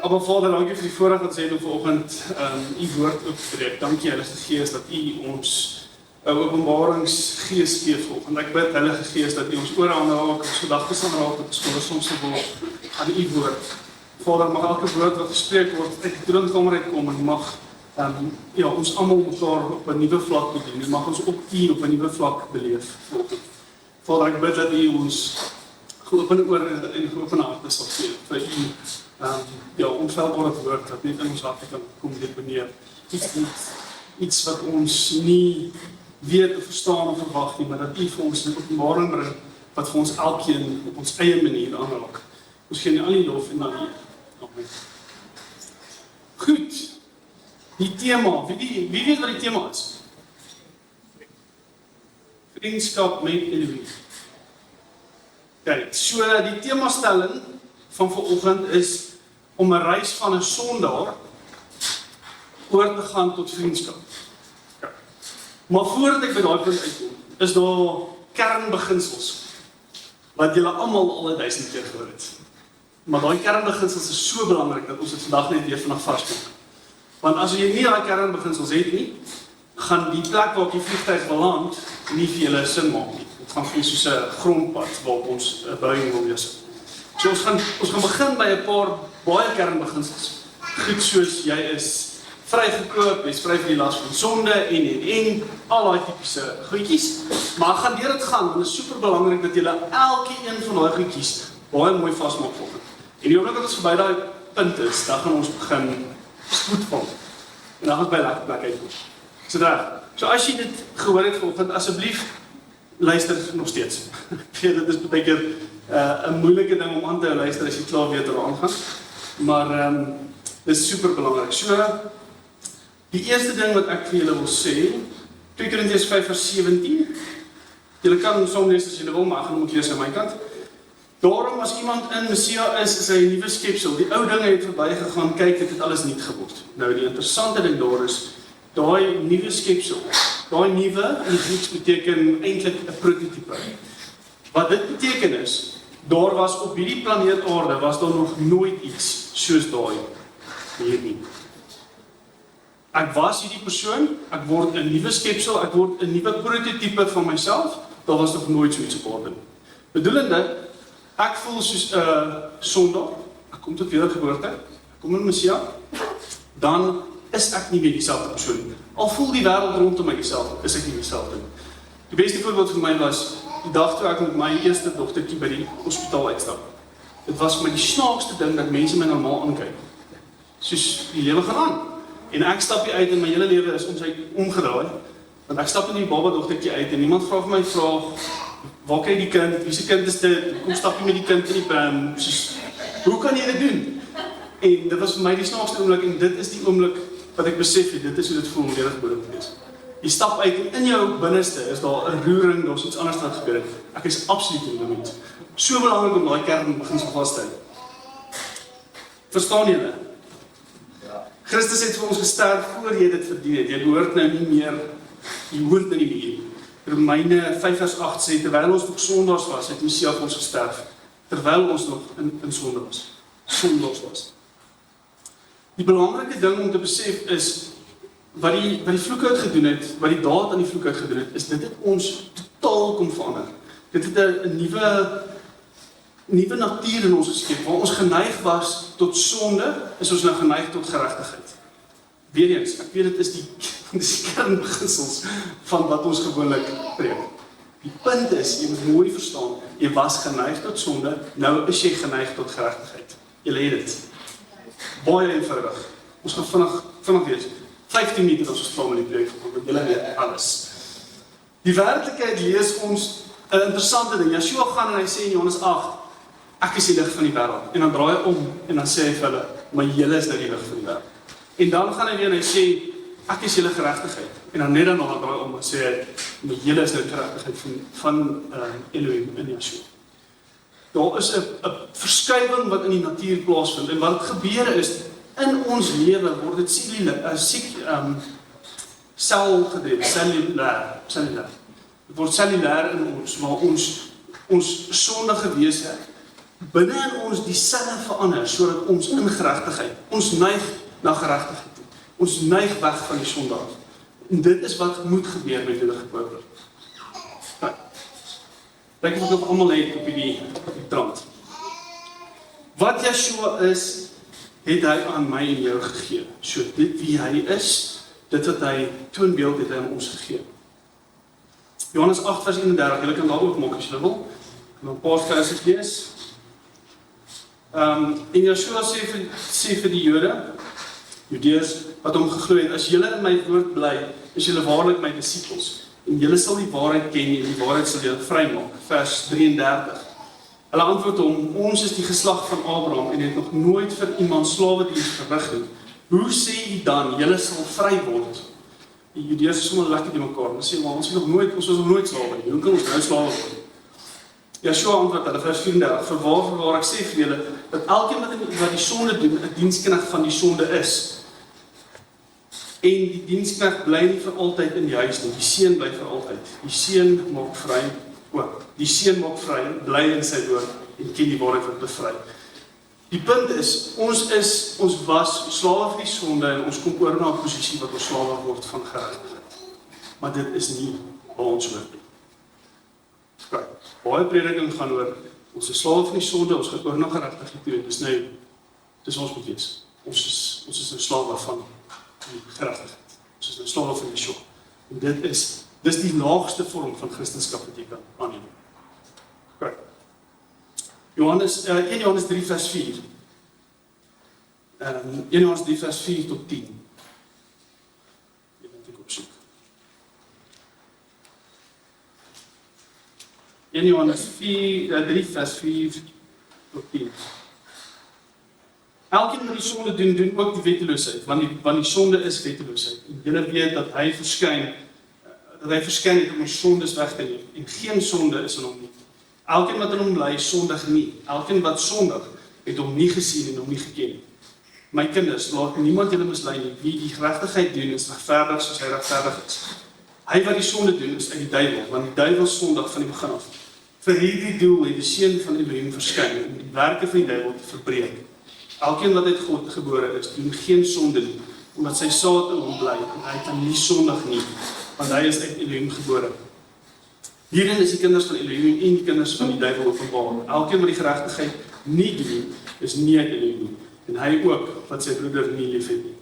Aber Vader, dankie vir die voorreg wat sê om vanoggend u woord op te breek. Dankie Heilige Gees dat u ons openbaringsgees gee vanoggend. Ek bid Heilige Gees dat u ons ore aanraak, ons gedagtes aanraak, dat ons gehoorsaam sal word aan u woord. Vader, mag elke woord wat gespreek word uit die troonkamer uitkom en mag ons almal mekaar op 'n nuwe vlak bedien. En mag ons ook u op 'n nuwe vlak beleef vanoggend. Vader, ek bid dat u ons geopende ore en geopende harte sal gee vir u onfeilbare woord wat net in ons harte kan kom deponeer. Iets wat ons nie weet of verstaan of verwag nie, maar dat u vir ons 'n openbaring bring wat vir ons elkeen op ons eie manier aanraak. Ons gee al die lof en dan eer. Amen. Goed. Die tema, wie weet wat die tema is? Vriendskap met Elohim. Kijk, so die themastelling van vanoggend is om 'n reis van 'n sondaar oor te gaan tot vriendskap. Ja. Maar voordat ek by daai punt uitkom, is daar kernbeginsels wat julle almal al 1000 keer gehoor het. Maar daai kernbeginsels is so belangrik dat ons dit vandag net weer vanaf vasmaak. Want as jy nie daai kernbeginsels het nie, gaan die plek waar die vliegtuig beland nie vir julle sin maak nie. Dit gaan vir soos 'n grondpad waarop ons 'n buiging wil wees. So ons gaan begin by 'n paar baie kernbeginsels. Goed soos jy is vrygekoop, jy's vry van die las van sonde en al daai tipiese goedjies. Maar gaan deur dit gaan, want dit is super belangrik dat julle elkeen van daai goedjies baie mooi vasmaak volgens. En die oomblik dat ons verby daai punt is, dan gaan ons begin spoed val. En dan gaan ons by 'n lekker plek uitkom. So as jy dit gehoor het vanoggend, asseblief luister nog steeds. Ek weet dit is baie keer 'n moeilike ding om aan te luister as jy klaar weet waar aangaan. Maar dit is super belangrik. So die eerste ding wat ek vir julle wil sê, 2 Korintiërs 5:17. Julle kan saam lees as julle wil, maar ek gaan moet lees aan my kant. Daarom as iemand in Messia is hy 'n nuwe skepsel. Die ou dinge het verbygegaan, kyk, dit het alles nuut geword. Nou die interessante ding daar is, daai nuwe skepsel, daai nuwe in Grieks beteken eintlik 'n prototipe. Wat dit beteken is, daar was op hierdie planeet Aarde was daar nog nooit iets soos daai hier nie. Ek was hierdie persoon, ek word 'n nuwe skepsel, ek word 'n nuwe prototipe van myself, daar was nog nooit so iets op Aarde nie. Bedoelende, ek voel soos 'n sondaar, ek kom tot wedergeboorte, ek kom in Messia, dan is ek nie meer dieselfde persoon nie. Al voel die wêreld rondom my dieselfde, is ek nie dieselfde nie. Die beste voorbeeld vir my was die dag toe ek met my eerste dogtertjie by die hospitaal uitstap. Dit was vir my die snaakste ding dat mense my normaal aankyk. Soos die lewe gaan aan. En ek stap hier uit en my hele lewe is omgedraai. Want ek stap in die baba dogtertjie uit en iemand vra vir my vraag, waar kry die kind? Wie se kind is dit? Kom stap jy met die kind in die pram? Soos, hoe kan jy dit doen? En dit was vir my die snaakste oomblik en dit is die oomblik wat ek besef het, dit is hoe dit voel om wedergebore te wees. Jy stap uit en in jou binneste is daar 'n roering, daar's iets anders wat gebeur het. Ek is absoluut in die moment. So belangrik om daai kern begin vas te hou. Verstaan julle? Ja. Christus het vir ons gesterf voor jy dit verdien het. Jy behoort nou nie meer, jy hoort nou nie meer. Romeine 5:8 sê, terwyl ons nog sondaars was, het Messia vir ons gesterf. Terwyl ons nog in sonde was. Sondaars was. Die belangrike ding om te besef is, wat die vloek uitgedoen het, wat die daad aan die vloek uitgedoen het, is dit het ons totaal kom verander. Dit het 'n nuwe natuur in ons geskep, waar ons geneig was tot sonde, is ons nou geneig tot geregtigheid. Weereens, ek weet dit is die kernbeginsels van wat ons gewoonlik preek. Die punt is, jy moet mooi verstaan, jy was geneig tot sonde, nou is jy geneig tot geregtigheid. Jy het dit. Baie eenvoudig. Ons gaan vinnig wees. 15 minute as ons klaar met die preek, want julle weet alles. Die werklikheid lees ons 'n interessante ding. Yeshua gaan en hy sê in Johannes 8, ek is die lig van die wêreld. En dan draai hy om en dan sê hy vir hulle, maar julle is nou die lig van die wêreld. En dan gaan hy weer en hy sê, ek is julle geregtigheid. En dan net daarna draai hy om en sê hy, maar julle is nou die geregtigheid van Elohim in Yeshua. Daar is 'n verskuiwing wat in die natuur plaasvind. En wat gebeur is, in ons lewe word dit cellulêr. Dit word cellulêr in ons, waar ons sondige wese binne in ons die selle verander, sodat ons in geregtigheid, ons neig na geregtigheid toe. Ons neig weg van die sonde af. En dit is wat moet gebeur met julle gekoop. Dink of ek op almal het op die trant. Wat Yeshua is, het hy aan my en jou gegee. So dit wie hy is, dit wat hy toonbeeld het hy aan ons gegee. Johannes 8 vers 31, julle kan daar ook maak as julle wil. Ek kan 'n paar verse lees. En Yeshua sê vir die Judeërs wat hom geglo het, as julle in my woord bly, is julle waarlik my disippels. En julle sal die waarheid ken en die waarheid sal julle vrymaak. Vers 33. Hulle antwoord hom, ons is die geslag van Abraham en het nog nooit vir iemand slawediens verrig nie. Hoe sê u dan, julle sal vry word? Die Judeërs is sommer lekker die mekaar. Hulle sê, maar ons was nog nooit slawe nie. Hoe kan ons nou slawe word? Yeshua antwoord hulle, vers 34, Voorwaar ek sê vir julle, dat elkeen wat die sonde doen, 'n diensknegt van die sonde is. En die diensknegt bly nie vir altyd in die huis nie, die seun bly vir altyd. Die seun maak vry ook. Die seun maak vry, bly in sy woord en ken die waarheid wat bevry. Die punt is, ons was slawe vir die sonde en ons kom oor na 'n posisie wat ons slawe word van geregtigheid. Maar dit is nie waar ons hoort nie. Right. Baie prediking gaan oor, ons is slawe van die sonde, ons gaan oor na geregtigheid toe, dis ons moet wees. Ons is nou slawe van die geregtigheid. Ons is nou slawe van Yeshua. En dis die laagste vorm van Christendom wat jy kan aanneem. Right. 1 Johannes 3 vers 4. 1 Johannes 3 vers 4 tot 10. Dit moet ek opsoek. 1 Johannes 3 vers 4 tot 10. Elkeen wat die sonde doen ook die wetteloosheid, want die sonde is wetteloosheid. En julle weet dat hy verskyn het om ons sondes weg te neem. En geen sonde is in hom nie. Elkeen wat in hom bly, sondig nie. Elkeen wat sondig, het hom nie gesien en hom nie geken nie. My kinders, laat niemand julle mislei nie. Wie die geregtigheid doen, is regverdig soos hy regverdig is. Hy wat die sonde doen, is uit die duiwel, want die duiwel sondig van die begin af. Vir hierdie doel het die seun van Elohim verskyn om die werke van die duiwel te verbreek. Elkeen wat uit God gebore is, doen geen sonde nie, omdat sy saad in hom bly en hy kan nie sondig nie, want hy is uit Elohim gebore. Hierin is die kinders van Elohim en die kinders van die duiwel openbaar. Elkeen wat die geregtigheid nie doen, is nie uit Elohim nie. En hy ook, wat sy broeder nie lief het nie.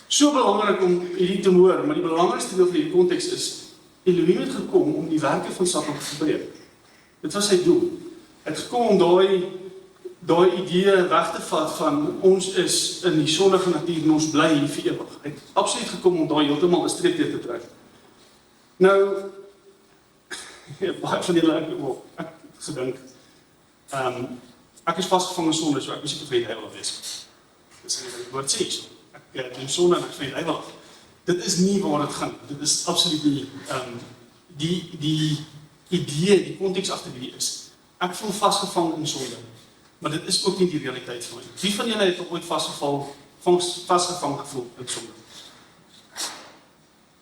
So belangrik om hierdie te hoor, maar die belangrikste deel van die konteks is, Elohim het gekom om die werke van Satan te verbreek. Dit was sy doel. Hy het gekom om daai idee weg te vat van ons is in die sondige natuur en ons bly hier vir ewig. Hy het absoluut gekom om daai heeltemal 'n streep deur te trek. Nou, baie van julle ek het gedink, ek is vasgevang in sonde, so ek is seker vir die duiwel wees. Dis nie wat die woord sê. Ek doen sonde en ek vir die duiwel. Dit is nie waar dit gaan. Dit is absoluut nie die idee, die konteks agter die is. Ek voel vasgevang in sonde, maar dit is ook nie die realiteit van my. Wie van julle het ooit vasgevang gevoel in sonde?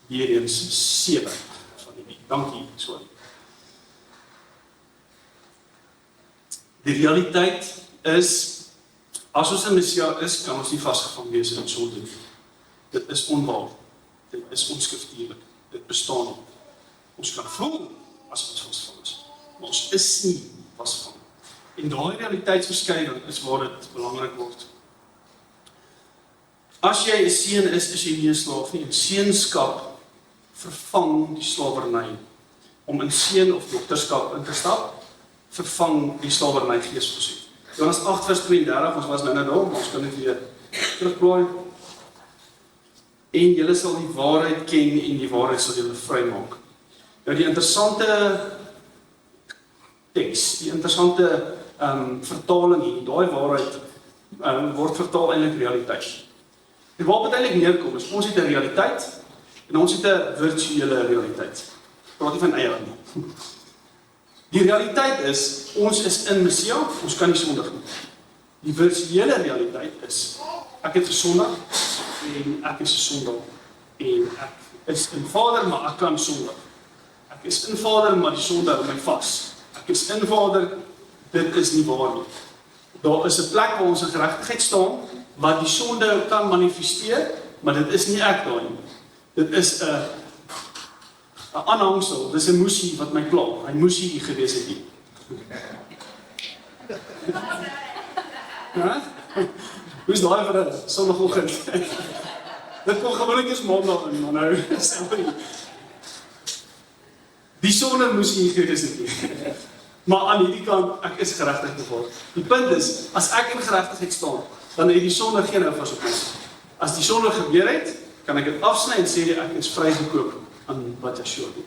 Weer eens 7 van die. Dankie, sorry. Die realiteit is, as ons 'n Messia is, kan ons nie vasgevang wees in sonde nie. Dit is onwaar. Dit is onskriftuurlik. Dit bestaan nie. Ons kan voel as ons vasgevang is, maar ons is nie vasgevang. En daai realiteitsverskyning is waar dit belangrik word. As jy 'n seun is jy nie 'n slaaf nie. En seunskap vervang die slawerny. Om in seun of dogterskap in te stap, vervang die slawerny geesbesoek. Johannes 8 vers 32, ons was nou daar, maar ons kan dit weer terugblaai. En julle sal die waarheid ken en die waarheid sal julle vrymaak. Nou die interessante teks, die interessante vertaling hier, daai waarheid word vertaal eintlik realiteit. En waar dit eintlik neerkom is, ons het 'n realiteit en ons het 'n virtuele realiteit. Praat nie van eie nie. Die realiteit is, ons is in Messia, ons kan nie sondig nie. Die virtuele realiteit is, ek het gesondig en ek is 'n sondaar. En ek is in Vader, maar ek kan sondig. Ek is in Vader, maar die sonde hou my vas. Ek ek is in Vader, dit is nie waar nie. Daar is 'n plek waar ons in geregtigheid staan, wat die sonde kan manifesteer, maar dit is nie ek daar nie. Dit is 'n aanhangsel, dit is 'n moesie wat my pla. Hy moesie hier gewees het nie. Ja? Hoe is daai vir 'n sondagoggend? Dit kom gewoonlik eens maandag in, maar nou, sorry. Die sonde moes nie gewees het nie. Maar aan hierdie kant, ek is geregtig geword. Die punt is, as ek in geregtigheid staan, dan het die sonde geen invloed op my. As die sonde gebeur het, kan ek dit afsny en sê ek is vrygekoop aan wat Yeshua doen.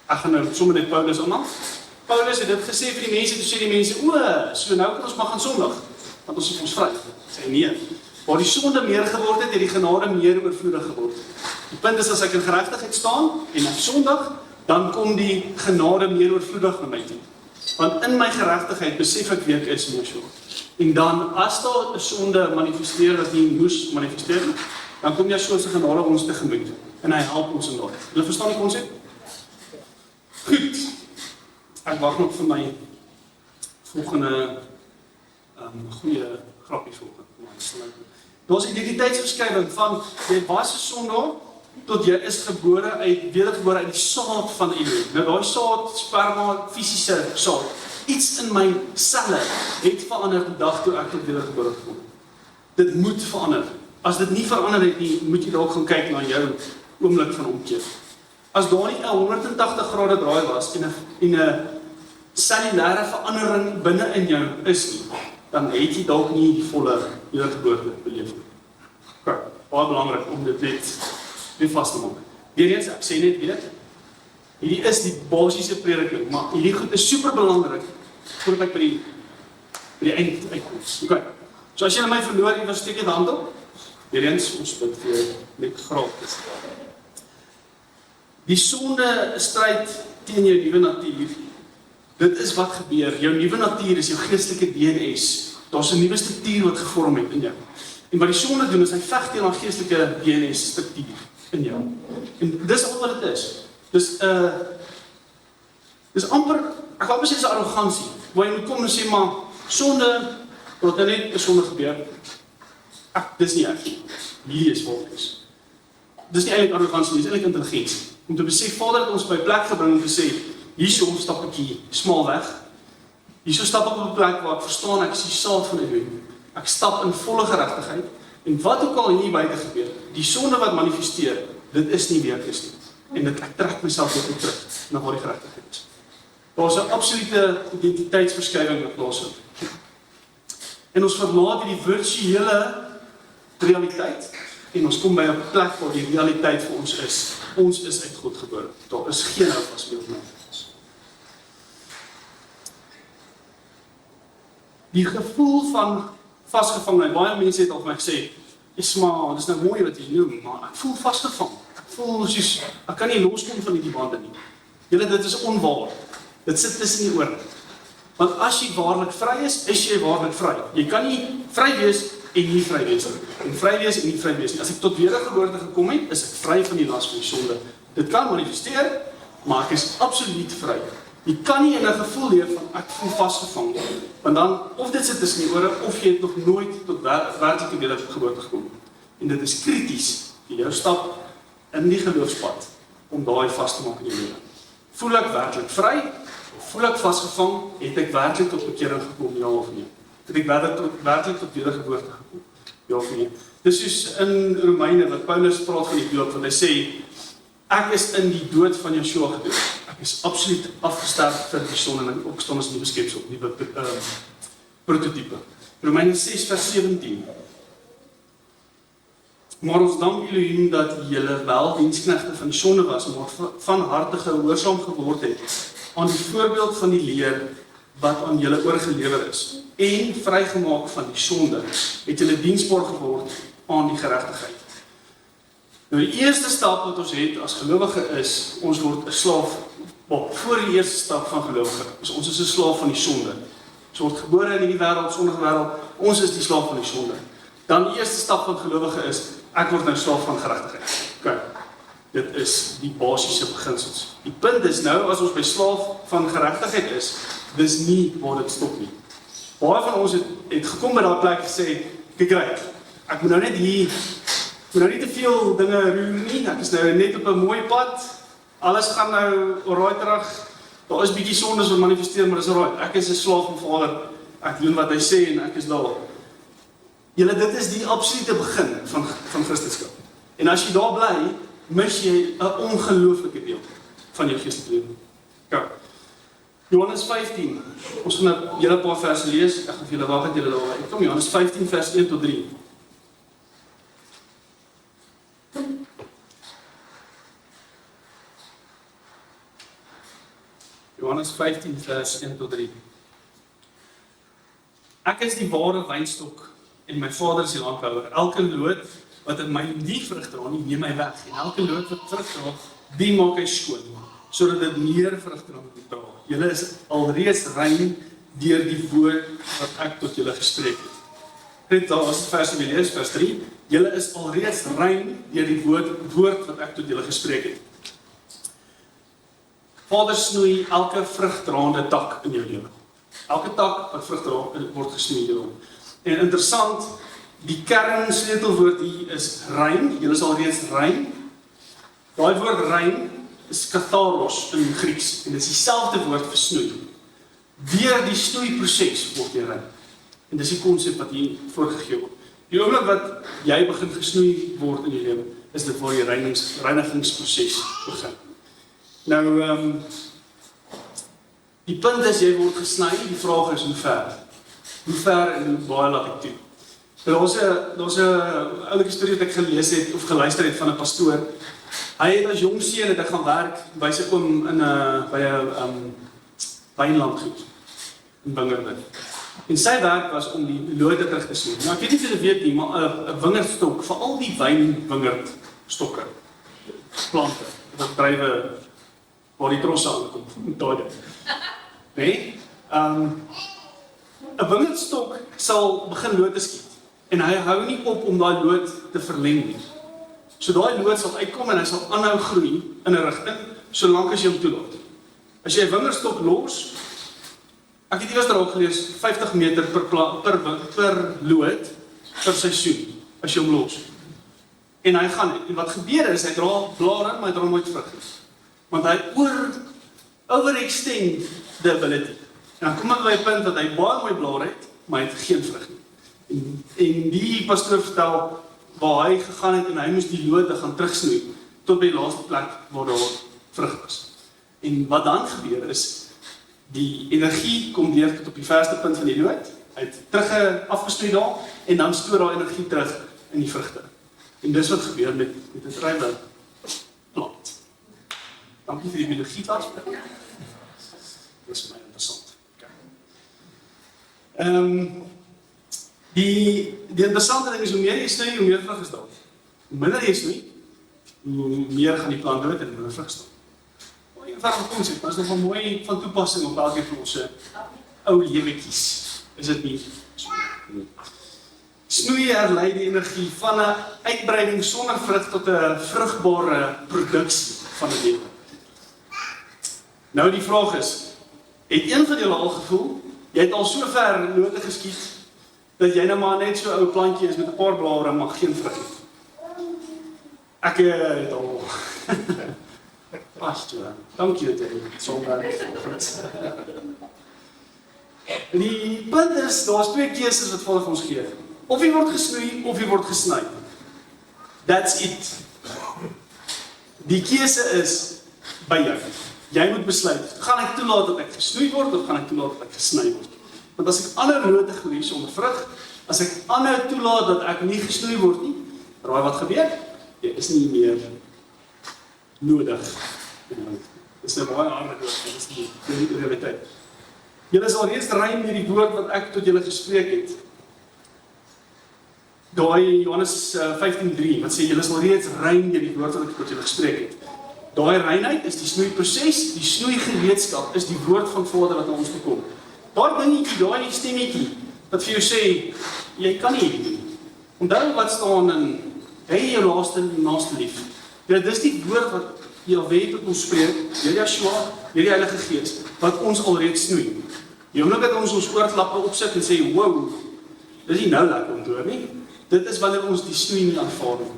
Ek gaan nou sommer net Paulus aanhaal. Paulus het dit gesê vir die mense, toe sê die mense, so nou kan ons maar gaan sondig, want ons is ons vry. Sê nee. Waar die sonde meer geword het die genade meer oorvloedig geword. Die punt is, as ek in geregtigheid staan en ek sondig, dan kom die genade meer oorvloedig na my toe. Want in my geregtigheid besef ek wie ek is in Yeshua. En dan, as daar 'n sonde manifesteer wat nie moes manifesteer, dan kom Yeshua se genade ons tegemoet. En hy help ons in daai. Julle verstaan die konsep? Goed. Ek wag nog vir my volgende goeie grappie volgende. Daar's 'n identiteitsverskuiwing van jy was 'n sondaar tot jy is wedergebore uit die saad van Elohim. Nou daai saad, sperma, fisiese saad, iets in my selle het verander die dag toe ek tot wedergebore geword het. Dit moet verander. As dit nie verander het nie, moet jy dalk gaan kyk na jou oomblik van omkeer. As daar nie 'n 180 grade draai was en 'n cellulêre verandering binne in jou is nie, dan het jy dalk nie die volle wedergeboorte beleef nie. Okay, baie belangrik om dit net vas te maak. Weereens, ek sê net weer, hierdie is die basiese prediking, maar hierdie goed is super belangrik voordat ek by die eind uitkom. Okay, so as jy my verloor, jy was steek jy hand op. Weereens, ons bid vir jou met gratis. Die sonde stryd teen jou nuwe natuur. Dit is wat gebeur. Jou nuwe natuur is jou geestelike DNS. Daar's 'n nuwe struktuur wat gevorm het in jou. En wat die sonde doen is hy veg teen haar geestelike DNS struktuur in jou. En dis al wat dit is. Dis amper, ek wou sê dis arrogansie. Waar jy moet kom en sê maar sonde, wat er net 'n sonde gebeur. Dis nie ek nie. Hierdie is wat is. Dis nie eintlik arrogansie, dis eintlik intelligensie. Om te besef, Vader het ons by 'n plek gebring om te sê, hierso stap ek hier smal weg. Hierso stap ek op 'n plek waar ek verstaan ek is die saad van Elohim. Ek stap in volle geregtigheid en wat ook al hier buite gebeur, die sonde wat manifesteer, dit is nie wie ek is nie. En ek trek myself weer terug na waar die geregtigheid is. Daar's 'n absolute identiteitsverskuiwing wat plaasvind. En ons verlaat hierdie virtuele realiteit en ons kom by 'n plek waar die realiteit vir ons is. Ons is uit God gebore. Daar is geen houvas meer vir ons. Die gevoel van vasgevangheid. Baie mense het al vir my gesê, "Isma, dis nou mooi wat jy noem, maar ek voel vasgevang. Ek voel soos ek kan nie loskom van hierdie bande nie." Julle, dit is onwaar. Dit sit tussen die ore. Want as jy waarlik vry is jy waarlik vry. Jy kan nie vry wees en nie vry wees nie. En vry wees en nie vry wees nie. As ek tot wedergeboorte gekom het, is ek vry van die las van die sonde. Dit kan manifesteer, maar ek is absoluut vry. Jy kan nie in 'n gevoel leef van ek voel vasgevang. Want dan, of dit sit tussen die ore, of jy het nog nooit tot werklike wedergeboorte gekom. En dit is krities vir jou stap in die geloofspad om daai vas te maak in jou lewe. Voel ek werklik vry? Of voel ek vasgevang? Het ek werklik tot bekering gekom? Ja of nee? Het ek werklik tot wedergeboorte gekom? Ja of nee? Dis soos in Romeine wat Paulus praat van die doop, want hy sê ek is in die dood van Yeshua gedoop. Ek is absoluut afgesterf vir die sonde en opgestaan as nuwe skepsel, nuwe prototype. Romeine 6 vers 17. Maar ons dank Elohim dat julle wel diensknegte van die sonde was, maar van harte gehoorsaam geword het aan die voorbeeld van die leer wat aan julle oorgelewer is, en vrygemaak van die sonde, het julle diensbaar geword aan die geregtigheid. Nou die eerste stap wat ons het as gelowige is, ons word 'n slaaf. Voor die eerste stap van gelowige is ons is 'n slaaf van die sonde. Ons word gebore in hierdie wêreld, sondige wêreld, ons is die slaaf van die sonde. Dan die eerste stap van gelowige is, ek word nou slaaf van geregtigheid. Okay. Dit is die basiese beginsels. Die punt is nou, as ons by slaaf van geregtigheid is, dis nie waar dit stop nie. Baie van ons het gekom by daai plek gesê, kyk, ek moet nou net hier, ek moet nou nie te veel dinge roer nie, ek is nou net op 'n mooi pad, alles gaan nou alright terug, daar is bietjie sondes wat manifesteer, maar dis alright, ek is 'n slaaf van Vader, ek doen wat hy sê en ek is daar. Julle, dit is die absolute begin van Christendom. En as jy daar bly, mis jy 'n ongelooflike deel van jou geestelike lewe. Ja. Johannes 15, ons gaan 'n hele paar verse lees, ek gaan vir julle wag dat julle daar kom, Johannes 15 vers 1 tot 3. Johannes 15 vers 1 tot 3. Ek is die ware wynstok en my Vader is die landbouer. Elke loot wat in my nie vrug dra nie, neem hy weg. En elke loot wat vrug dra, die maak hy skoon, sodat dit meer vrug dra. Julle is alreeds rein deur die woord wat ek tot julle gespreek het. Net daar as vers wat lees, vers 3. Julle is alreeds rein deur die woord wat ek tot julle gespreek het. Vader snoei elke vrugdraande tak in jou lewe. Elke tak wat vrug dra, word gesnoei deur hom. En interessant, die kernsleutelwoord hier is rein. Julle is alreeds rein. Daai woord rein is katharos in Grieks en dit is dieselfde woord vir snoei. Deur die snoeiproses word jy rein. En dis die konsep wat hier voorgegee word. Die oomblik wat jy begin gesnoei word in jou lewe, is dit waar die reinigingsproses begin. Nou, die punt is, jy word gesny, die vraag is hoe ver? Hoe ver en hoe baie laat ek toe? Daar's 'n oulike storie wat ek gelees het, of geluister het van 'n pastoor. Hy het as jong seun het hy gaan werk by sy oom by 'n wynlandgoed in Wingerd. En sy werk was om die lote terug te snoei. Nou ek weet nie of julle weet nie, maar 'n wingerdstok, veral die wynwingerdstokke, plante, wat drywe waar die trosse aankom, daai ding. Nee? 'n wingerdstok sal begin lote skiet en hy hou nie op om daai loot te verleng nie. So daai loot sal uitkom en hy sal aanhou groei in 'n rigting solank as jy hom toelaat. As jy 'n wingerdstok los, ek het eers daarop gelees 50 meter per loot per seisoen as jy hom los. En hy gaan en wat gebeur is hy dra blare, maar hy dra nooit vrug nie. Want hy overextend the ability. En dan kom hy by 'n punt dat hy baie mooi blare het, maar hy het geen vrug nie. En die pastoor vertel waar hy gegaan het en hy moes die lote gaan terugsnoei tot by die laaste plek waar daar vrug was. En wat dan gebeur is, die energie kom deur tot op die verste punt van die loot, hy het terug afgesnoei daar en dan stoor daai energie terug in die vrugte. En dis wat gebeur met 'n druiweplant. Dankie vir die biologie klas. Dis my interessant. Die interessante ding is, hoe meer jy snoei, hoe meer vrug is daar. Hoe minder jy snoei, hoe meer gaan die plant dood en hoe minder vrug is daar. Baie eenvoudige konsep, maar is nog 'n mooi van toepassing op elkeen van ons ou lewetjies. Is dit nie? Snoei herlei die energie van 'n uitbreiding sonder vrug tot 'n vrugbare produksie van 'n lewe. Nou die vraag is, het een van julle al gevoel, jy het al so ver lote geskiet, dat jy nou maar net so 'n ou plantjie is met 'n paar blare, maar geen vrug het? Ek het al... Pastoor, dankie dat jy so werk. Die punt is, daar is twee keuses wat Vader vir ons gee. Of jy word gesnoei, of jy word gesny. That's it. Die keuse is by jou. Jy moet besluit, gaan ek toelaat dat ek gesnoei word, of gaan ek toelaat dat ek gesny word? Want as ek ander lote groei sonder vrug, as ek ander toelaat dat ek nie gesnoei word nie, raai wat gebeur? Jy is nie meer nodig. Dis 'n baie harde woord, dit is nie die realiteit. Julle is alreeds rein deur die woord wat ek tot julle gespreek het. Daai Johannes 15:3 wat sê julle is alreeds rein deur die woord wat ek tot julle gespreek het. Daai reinheid is die snoeiproses, die snoeigereedskap is die woord van Vader wat aan ons toe kom. Daai dingetjie, daai stemmetjie wat vir jou sê jy kan nie hierdie doen. Onthou wat staan in hy jou naaste lief. Ja, dis die woord wat Jahwe tot ons spreek, deur Yeshua, deur die Heilige Gees, wat ons alreeds snoei. Die oomblik dat ons oorklappe opsit en sê, wow, dis nie nou lekker om te hoor nie. Dit is wanneer ons die snoei nie aanvaar nie.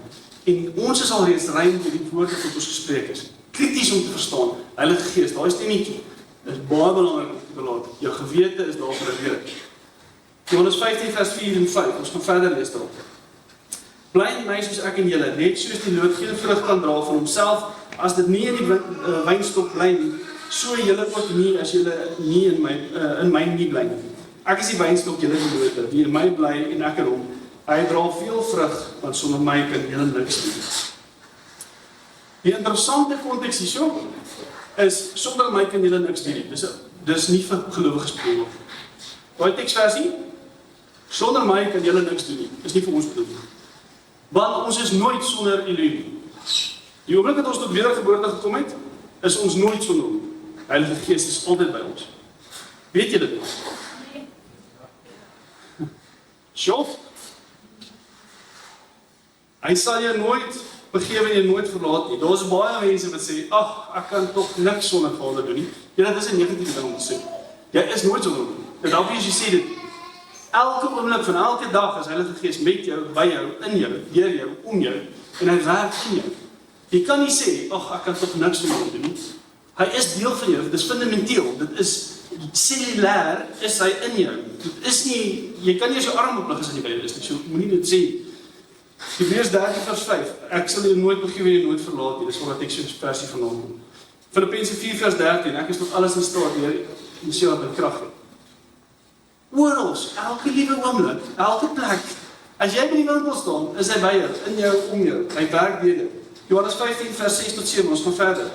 En ons is alreeds rein deur die woord wat ons gespreek is. Krities om te verstaan, Heilige Gees, daai stemmetjie, is baie belangrik om te laat. Jou gewete is daar vir 'n rede. Johannes 15 vers 4 en 5, ons gaan verder lees daarop. Bly in my soos ek in julle, net soos die loot geen vrug kan dra van homself, as dit nie in die wynstok bly nie, so julle ook nie, as julle nie in my nie bly nie. Ek is die wynstok, julle die lote, wie in my bly en ek in hom. Hy dra veel vrug, want sonder my kan julle niks doen. Die interessante konteks hierso is, sonder my kan julle niks doen nie. Dis nie vir gelowiges bedoel. Daai teksversie, sonder my kan julle niks doen nie, is nie vir ons bedoel. Want ons is nooit sonder Elohim. Die oomblik dat ons tot wedergeboorte gekom het, is ons nooit sonder hom. Heilige Gees is altyd by ons. Weet julle dit? Sjof? Hy sal jou nooit begewe en jou nooit verlaat nie. Daar's baie mense wat sê, ag, ek kan tog niks sonder Vader doen nie. Ja, dit is 'n negatiewe ding om te sê. Jy is nooit sonder hom. En dan as jy sê dit, elke oomblik van elke dag is Heilige Gees met jou, by jou, in jou, deur jou, om jou, en hy werk in jou. Jy kan nie sê, ag, ek kan tog niks sonder hom doen nie. Hy is deel van jou, dit is fundamenteel, dit is cellulair, is hy in jou. Dit is nie, jy kan nie as jou arm oplig as jy by jou is nie, so moenie dit sê. Hebreërs 13 vers 5, ek sal jou nooit begewe en nooit verlaat nie, dis wat ek so 'n versie van hom doen. Filippense 4 vers 13, ek is tot alles in staat deur Yeshua wat my krag gee. Oral, elke liewe oomblik, elke plek, as jy by die winkel staan, is hy by jou, in jou, om jou, hy werk deur jou. Johannes 15 vers 6 tot 7, ons gaan verder.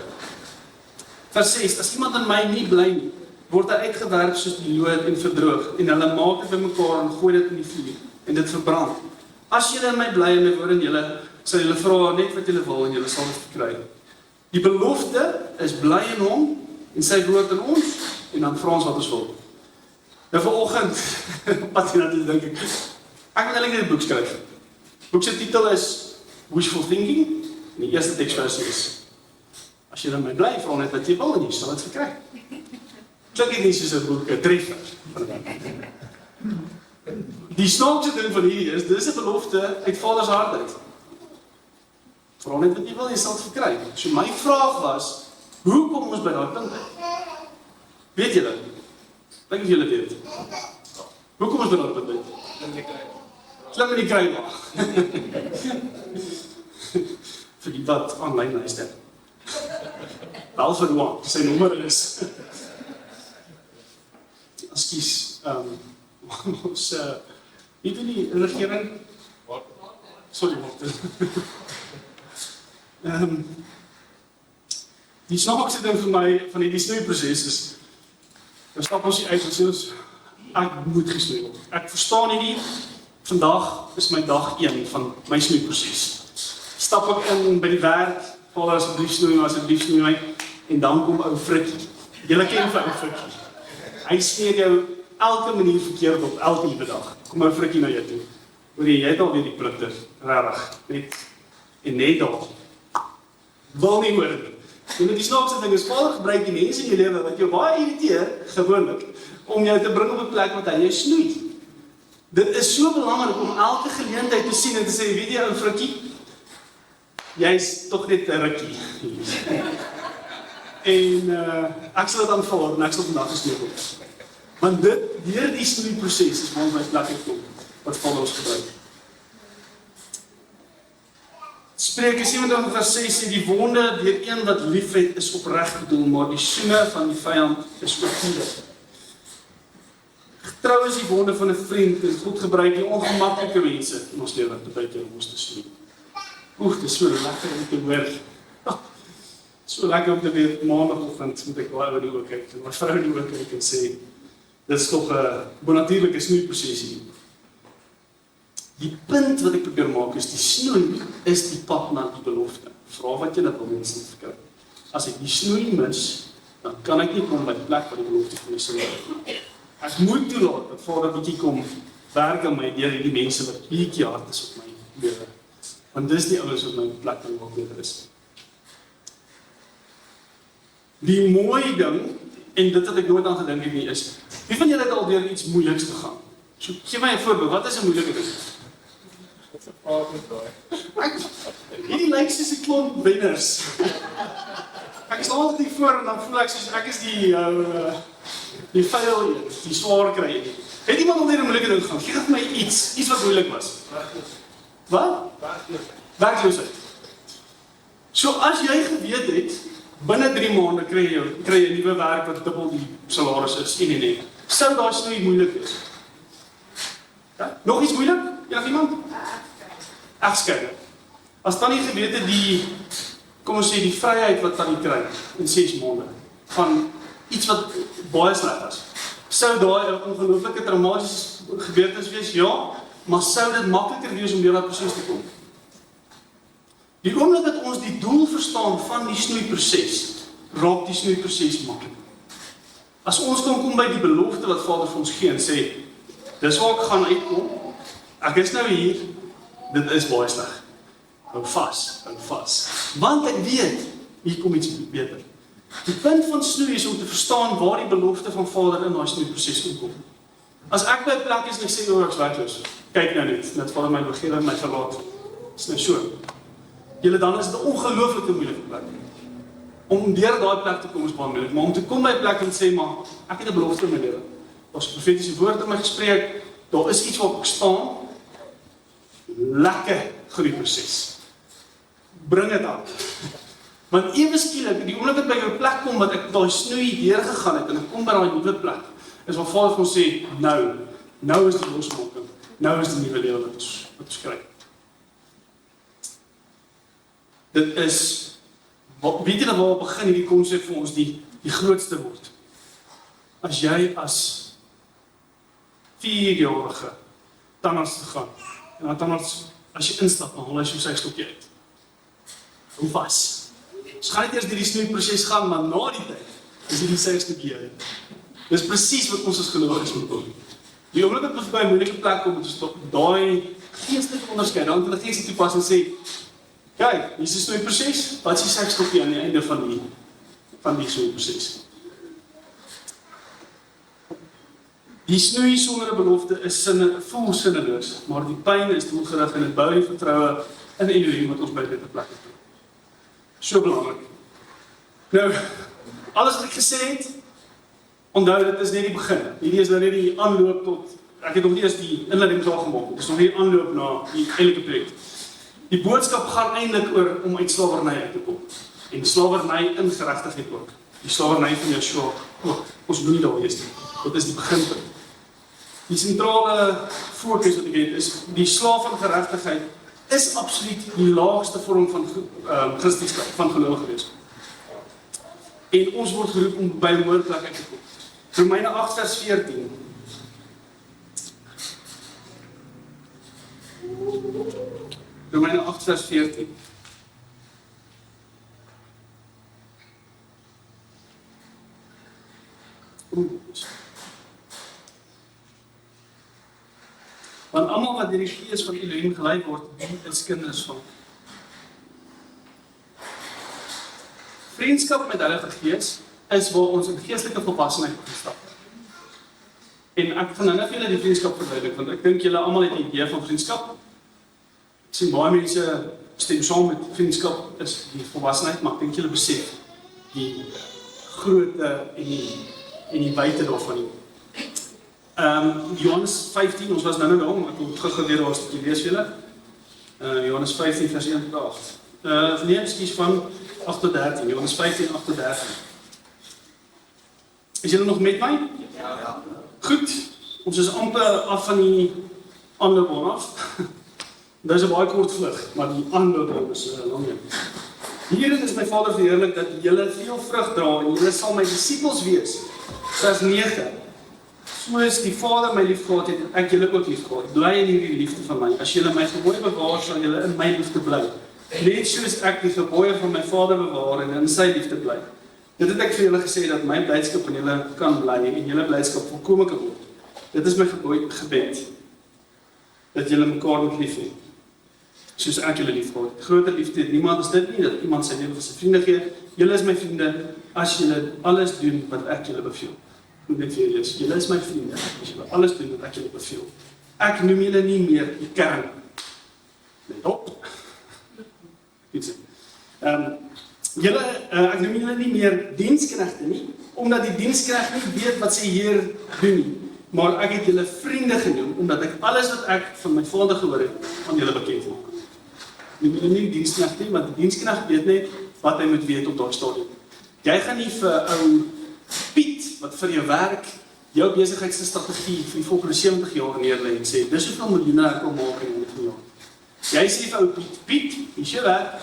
Vers 6, as iemand in my nie bly nie, word hy uitgewerp soos die lood en verdroog, en hulle maak dit bymekaar en gooi dit in die vuur, en dit verbrand. As julle in my bly en my woord in julle, sal julle vra net wat julle wil en julle sal dit verkry. Die belofte is bly in hom en sy woord in ons en dan vra ons wat ons wil. Nou vanoggend, wat jy nou dink ek wil net 'n boek skryf. Die boek se titel is Wishful Thinking. En die eerste teksversie is: as jy in my bly, vra net wat jy wil en jy sal dit verkry. Klink nie soos 'n boek, 'n treffer. Die snaakse ding van hierdie is, dis 'n belofte uit Vader se hart uit. Vra net wat jy wil, jy sal dit verkry. So my vraag was, hoe kom ons by daai punt uit? Weet julle? Dink julle weet. Hoe kom ons by daai punt uit? Klim in die kruiwag. Vir die wat aanlyn luister. Wel vir wat, sy nommer is. Ekskuus, ons weet jy die regering? Sorry, die snaakste ding vir my van die snoeiproses is, dan stap ons uit en sê ons, ek moet gesnoei word. Ek verstaan nie, vandag is my dag 1 van my snoeiproses. Stap ek in by die werk, Vader asseblief snoei my, en dan kom ou Frikkie. Julle ken vir ou Frikkie. Hy sneer jou elke manier verkeerd op, elke liewe dag. Kom ou Frikkie na jou toe. Hoor jy het alweer die plitter, regtig, net daar. Wil nie hoor nie. En die snaakste ding is, Vader gebruik die mense in jou lewe wat jou baie irriteer, gewoonlik, om jou te bring op 'n plek wat hy jou snoei. Dit is so belangrik om elke geleentheid te sien en te sê, weet jy ou Frikkie, jy's tog net 'n rukkie. En ek sal dit aanvaar en ek sal vandag gesnoei word. Want dit, deur die snoeiproses is waar my plek kom, wat Vader ons gebruik. Spreuke 27 vers 6 sê, die wonde deur een wat liefhet is opreg bedoel, maar die soene van die vyand is oortollig. Getrou is die wonde van 'n vriend, en God gebruik die ongemaklike mense in ons lewe baie keer om ons te snoei. Oeg, dit is so lekker om te hoor. So lekker om te weet, maandagoggend moet ek baie oor die oë kyk, en my vrou in die oë kyk en sê, dit is toch 'n bonatuurlike snoeiprosesie. Die punt wat ek probeer maak is, die snoei is die pad na die belofte. Vra wat jy wil mense verkry. As ek die snoei mis, dan kan ek nie kom by die plek waar die belofte vir my sal wees. Ek moet toelaat dat Vader bietjie kom werk aan my deur hierdie mense wat bietjie hard is op my lewe. Want dis die ouens wat my plek kan maak beter is. Die mooi ding, en dit wat ek nooit aan gedink het nie is, wie van julle het al deur iets moeiliks gegaan? So, gee my 'n voorbeeld, wat is 'n moeilike ding? Hierdie lyk soos 'n klomp wenners. Ek is altyd hier voor en dan voel ek soos ek is die vuil een, die swaar kry een. Het iemand al deur 'n moeilike ding gegaan? Gee vir my iets wat moeilik was. Wat? Werkloosheid. So as jy geweet het, binne 3 maande kry jy 'n nuwe werk wat dubbel die salaris is en. Sou daai snoei moeilik wees? Ja? Nog iets moeilik? Ja, iemand? Egskeiding. As Tannie geweet het kom ons sê die vryheid wat Tannie kry in 6 maande van iets wat baie sleg was. Sou daai 'n ongelooflike traumatiese gebeurtenis wees? Ja, maar sou dit makliker wees om deur daai proses te kom? Die oomblik dat ons die doel verstaan van die snoeiproses, raak die snoeiproses maklik. As ons kom by die belofte wat Vader vir ons gee en sê, dis waar ek gaan uitkom, ek is nou hier, dit is baie sleg. Hou vas. Want ek weet, hier kom iets beter. Die punt van snoei is om te verstaan waar die belofte van Vader in daai snoeiproses kom. As ek by 'n plek is en ek sê, ek is werkloos, kyk nou net Vader my begeer en my verlaat. Dis nou so. Dan is dit 'n ongelooflike moeilike plek. Om deur daai plek te kom is baie moeilik, maar om te kom by 'n plek en sê, maar ek het 'n belofte in my lewe. Daar's 'n profetiese woord in my gespreek, daar is iets waarop ek staan. Lekker groeiproses. Bring dit aan. Want ewe skielik, die oomblik wat by jou plek kom wat ek daai snoei deurgegaan het en ek kom by daai nuwe plek, is waar Vader vir ons sê, nou is die losmaking, nou is die nuwe lewe wat ons kry. Dit is, weet jy waar begin hierdie konsep vir ons die grootste word? As jy as 4-jarige tandarts te gaan, en dan tandarts, as jy instap, dan haal hy so sy stokkie uit. Hoe vas? Ons gaan net eers die snoeiproses gaan, maar na die tyd, is die sy stokkie uit. Dis presies wat ons as gelowiges moet doen. Die oomblik dat ons by 'n moeilike plek kom, moet ons tot daai geestelike onderskeid, daai intelligensie toepas en sê, kyk, hier is die snoeiproses, wat is die sekstokkie aan die einde van die snoeiproses? Die snoei sonder 'n belofte is voel sinneloos, maar die pyn is doelgerig en dit bou die vertroue in Elohim wat ons by dit plek het. So belangrik. Nou, alles wat ek gesê het, onthou dit is net die begin. Hierdie is nou net die aanloop tot, ek het nog nie eens die inleiding klaar gemaak, dit is nog nie aanloop na die eindelike projek. Die boodskap gaan eintlik oor om uit slawerny uit te kom. En slawerny in geregtigheid ook. Die slawerny van Yeshua ook. Ons moet nie daar wees nie. Dit is die beginpunt. Die sentrale fokus wat ek het is die slaaf van geregtigheid is absoluut die laagste vorm van Christendom van geloof gewees. En ons word geroep om by 'n hoër plek uit te kom. Romeine 8 vers 14. Romeine 8 vers 14. Want almal wat deur die Gees van Elohim gelei word, is kinders van. Vriendskap met Heilige Gees is waar ons in geestelike volwassenheid gestap. En ek gaan nou net vir julle die vriendskap verduidelik, want ek dink julle almal het 'n idee van vriendskap. Ek sien baie mense stem saam met vriendskap is die volwassenheid, maar ek dink julle besef die grootte en die wyte daarvan nie. Johannes 15, ons was nou daar, ek wil gou weer daar 'n stukkie lees vir julle. Johannes 15 vers 1 tot 8. Nee, ekskuus van 8 tot 13. Johannes 15 8 tot 13. Is julle nog met my? Ja. Goed. Ons is amper af van die aanloop af. Dit is 'n baie kort vlug, maar die aanloop is lang een. Hierin is my Vader verheerlik dat julle veel vrug dra en julle sal my disippels wees. Vers 9. Soos die Vader my liefgehad het en ek julle ook liefgehad, bly in hierdie liefde van my. As julle my gebooie bewaar, sal julle in my liefde bly. Net soos ek die gebooie van my Vader bewaar en in sy liefde bly. Dit het ek vir julle gesê dat my blydskap in julle kan bly en julle blydskap volkome kan word. Dit is my gebed. Dat julle mekaar moet lief hê. Soos ek julle liefgehad. Groter liefde het niemand as dit nie, dat iemand sy lewe vir sy vriende gee. Julle is my vriende as julle alles doen wat ek julle beveel. Moet net vir julle lees. Julle is my vriende, as julle alles doen wat ek julle beveel. Ek noem julle nie meer die kern. Let op. Julle, ek noem julle nie meer diensknegte nie, omdat die diensknegt nie weet wat sy Heer doen nie. Maar ek het julle vriende genoem, omdat ek alles wat ek van my Vader gehoor het, aan julle bekend maak. Noem julle nie diensknegt nie, want die diensknegt weet net wat hy moet weet op daai stadium. Jy gaan nie vir ou Piet, wat vir jou werk, jou besigheidsstrategie vir die volgende 70 jaar neerlê en sê, dis hoeveel miljoene ek wil maak in 'n jaar. Jy sê vir ou Piet, hier is jou werk,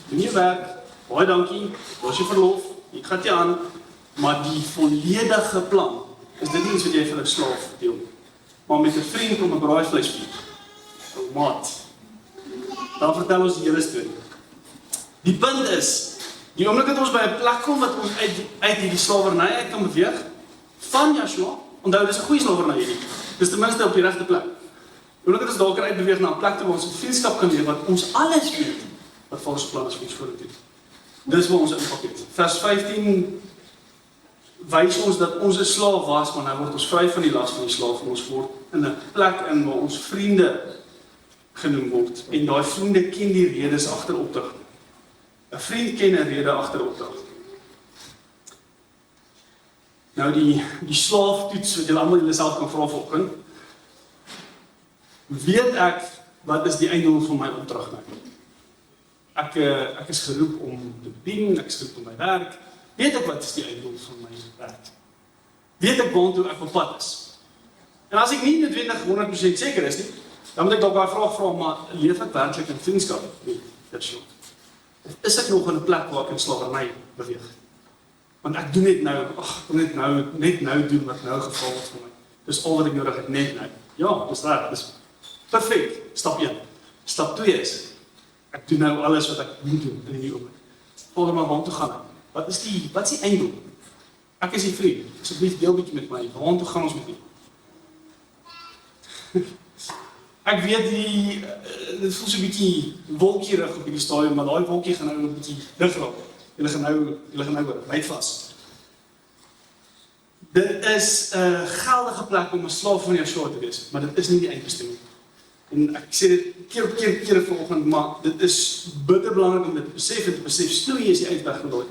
doen jou werk, baie dankie, was jou verlof, ek gaan jy aan, maar die volledige plan, is dit nie iets wat jy vir 'n slaaf verdeel. Maar met 'n vriend om 'n braaivleis vir, ou maat, dan vertel ons die hele storie. Die punt is, die oomblik dat ons by 'n plek kom wat ons uit hierdie slawerny uit kan beweeg, van Joshua, onthou dis 'n goeie slawerny hierdie, dis ten minste op die regte plek. Die oomblik dat ons daar kan uitbeweeg na 'n plek waar ons in vriendskap kan leef, wat ons alles weet, wat vir ons plan is vir ons vorentoe. Dis waar ons impak het. Vers 15 wys ons dat ons 'n slaaf was, maar nou word ons vry van die las van die slaaf en ons word in 'n plek in waar ons vriende genoem word. En daai vriende ken die redes agter opdrag. 'n Vriend ken 'n rede agter opdrag. Nou die slaaftoets wat julle almal julleself kan vra vanoggend. Weet ek wat is die einddoel van my opdrag nou? Ek is geroep om te bedien, ek is geroep om my werk. Weet ek wat is die einddoel van my werk? Weet ek waartoe ek op pad is? En as ek nie noodwendig 100% seker is nie, dan moet ek dalk daai vraag vra, maar leef ek werklik in vriendskap? Nee, dit is short. Of is ek nog in 'n plek waar ek in slawerny beweeg? Want ek doen net nou, ek wil net nou doen wat nou gevra word vir my. Dis al wat ek nodig het, net nou. Ja, dis reg, dis perfek. Stap 1. Stap 2 is, ek doen nou alles wat ek moet doen in die oomblik. Vader, maar waartoe gaan ek? Wat is die einddoel? Ek is die vriend, asseblief deel bietjie met my, waartoe gaan ons met die? Ek weet dit voel so 'n bietjie wolkierig op hierdie stadium, maar daai wolkie gaan nou 'n bietjie lig raak. Julle gaan nou hoor, byt vas. Dit is 'n geldige plek om 'n slaaf van Joshua te wees, maar dit is nie die eindbestemming. En ek sê dit keer op keer vanoggend, maar dit is bitter belangrik om dit te besef, storie is die uitweg van daai.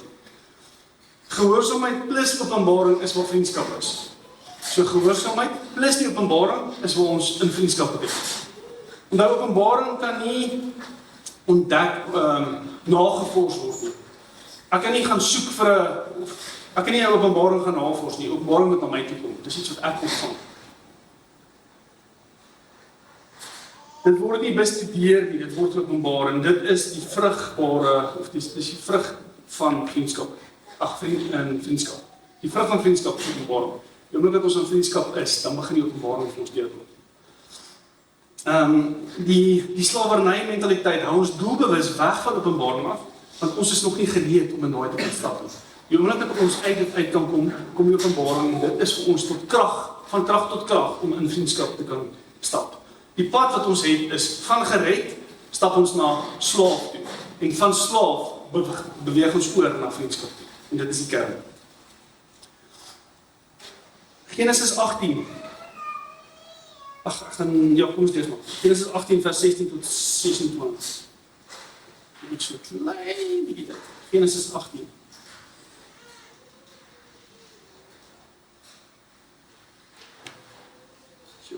Gehoorsaamheid plus openbaring is waar vriendskap is. So gehoorsaamheid plus die openbaring is waar ons in vriendskap is. En daai openbaring kan nie ontdek, nagevors word nie. Ek kan nie gaan soek vir ek kan nie 'n openbaring gaan navors nie. Openbaring moet na my toe kom. Dis iets wat ek ontvang. Dit word nie bestudeer nie, dit word openbaar en dit is die vrugbare of dis die vrug van vriendskap. Vriendskap. Die vrug van vriendskap is openbaring. Die oomblik dat ons in vriendskap is, dan begin die openbaring vir ons deurloop. Die slawerny mentaliteit hou ons doelbewus weg van openbaring af, want ons is nog nie gereed om in daai te kan stap nie. Die oomblik dat ons uit kan kom die openbaring, dit is vir ons van krag tot krag om in vriendskap te kan stap. Die pad wat ons het is van gered, stap ons na slaaf toe. En van slaaf beweeg ons oor na vriendskap toe. En dit is die kern. Genesis 18. Kom ons lees maar. Genesis 18 vers 16 tot 26. Dit is so klein bietjie dit. Genesis 18. So,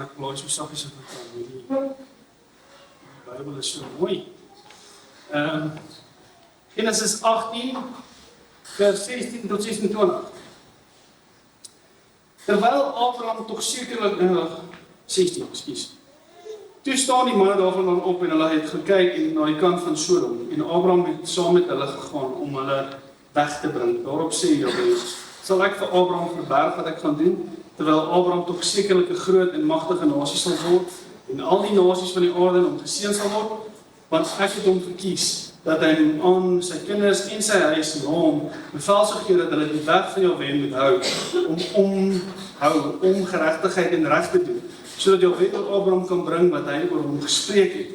ek blaai so saggies aan die Bybel is so mooi. Genesis 18 vers 16 tot 26. Terwyl Abraham tog sekerlik 16, ekskuus. Toe staan die manne daarvan dan op en hulle het gekyk en na die kant van Sodom en Abraham het saam met hulle gegaan om hulle weg te bring. Daarop sê Jahwe, sal ek vir Abraham verberg wat ek gaan doen, terwyl Abraham tog sekerlik 'n groot en magtige nasie sal word en al die nasies van die aarde hom geseën sal word, want ek het hom verkies dat hy aan sy kinders en sy huis na hom bevel sal gee dat hulle die weg van Jahwe moet hou om geregtigheid en reg te doen, sodat Jahwe tot Abraham kan bring wat hy oor hom gespreek het.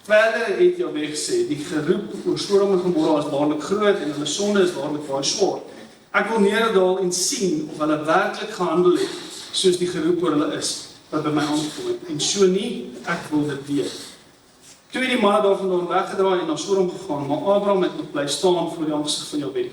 Verder het Jahwe gesê, die geroep oor Sodom en Gomorra is waarlik groot en hulle sonde is waarlik baie swaar. Ek wil neerdaal en sien of hulle werklik gehandel het, soos die geroep oor hulle is, wat by my aangekom het. En so nie, ek wil dit weet. Toe het die manne daarvandaan weggedraai en na Sodom gegaan, maar Abraham het nog bly staan voor die aangesig van Jahwe.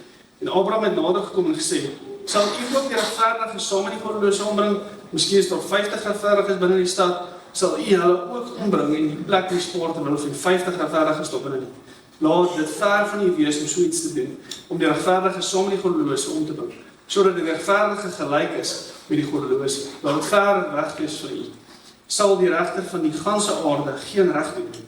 En Abraham het nader gekom en gesê, sal u ook die regverdiges saam met die goddelose ombring? Miskien is daar 50 regverdiges binne die stad, sal u hulle ook ombring en die plek nie spaar terwyl van 50 regverdiges daar binne nie. Laat dit ver van u wees om so iets te doen, om die regverdiges saam met die goddelose om te bring, sodat die regverdige gelyk is met die goddelose. Laat dit ver weg wees van u. Sal die regter van die ganse aarde geen reg doen.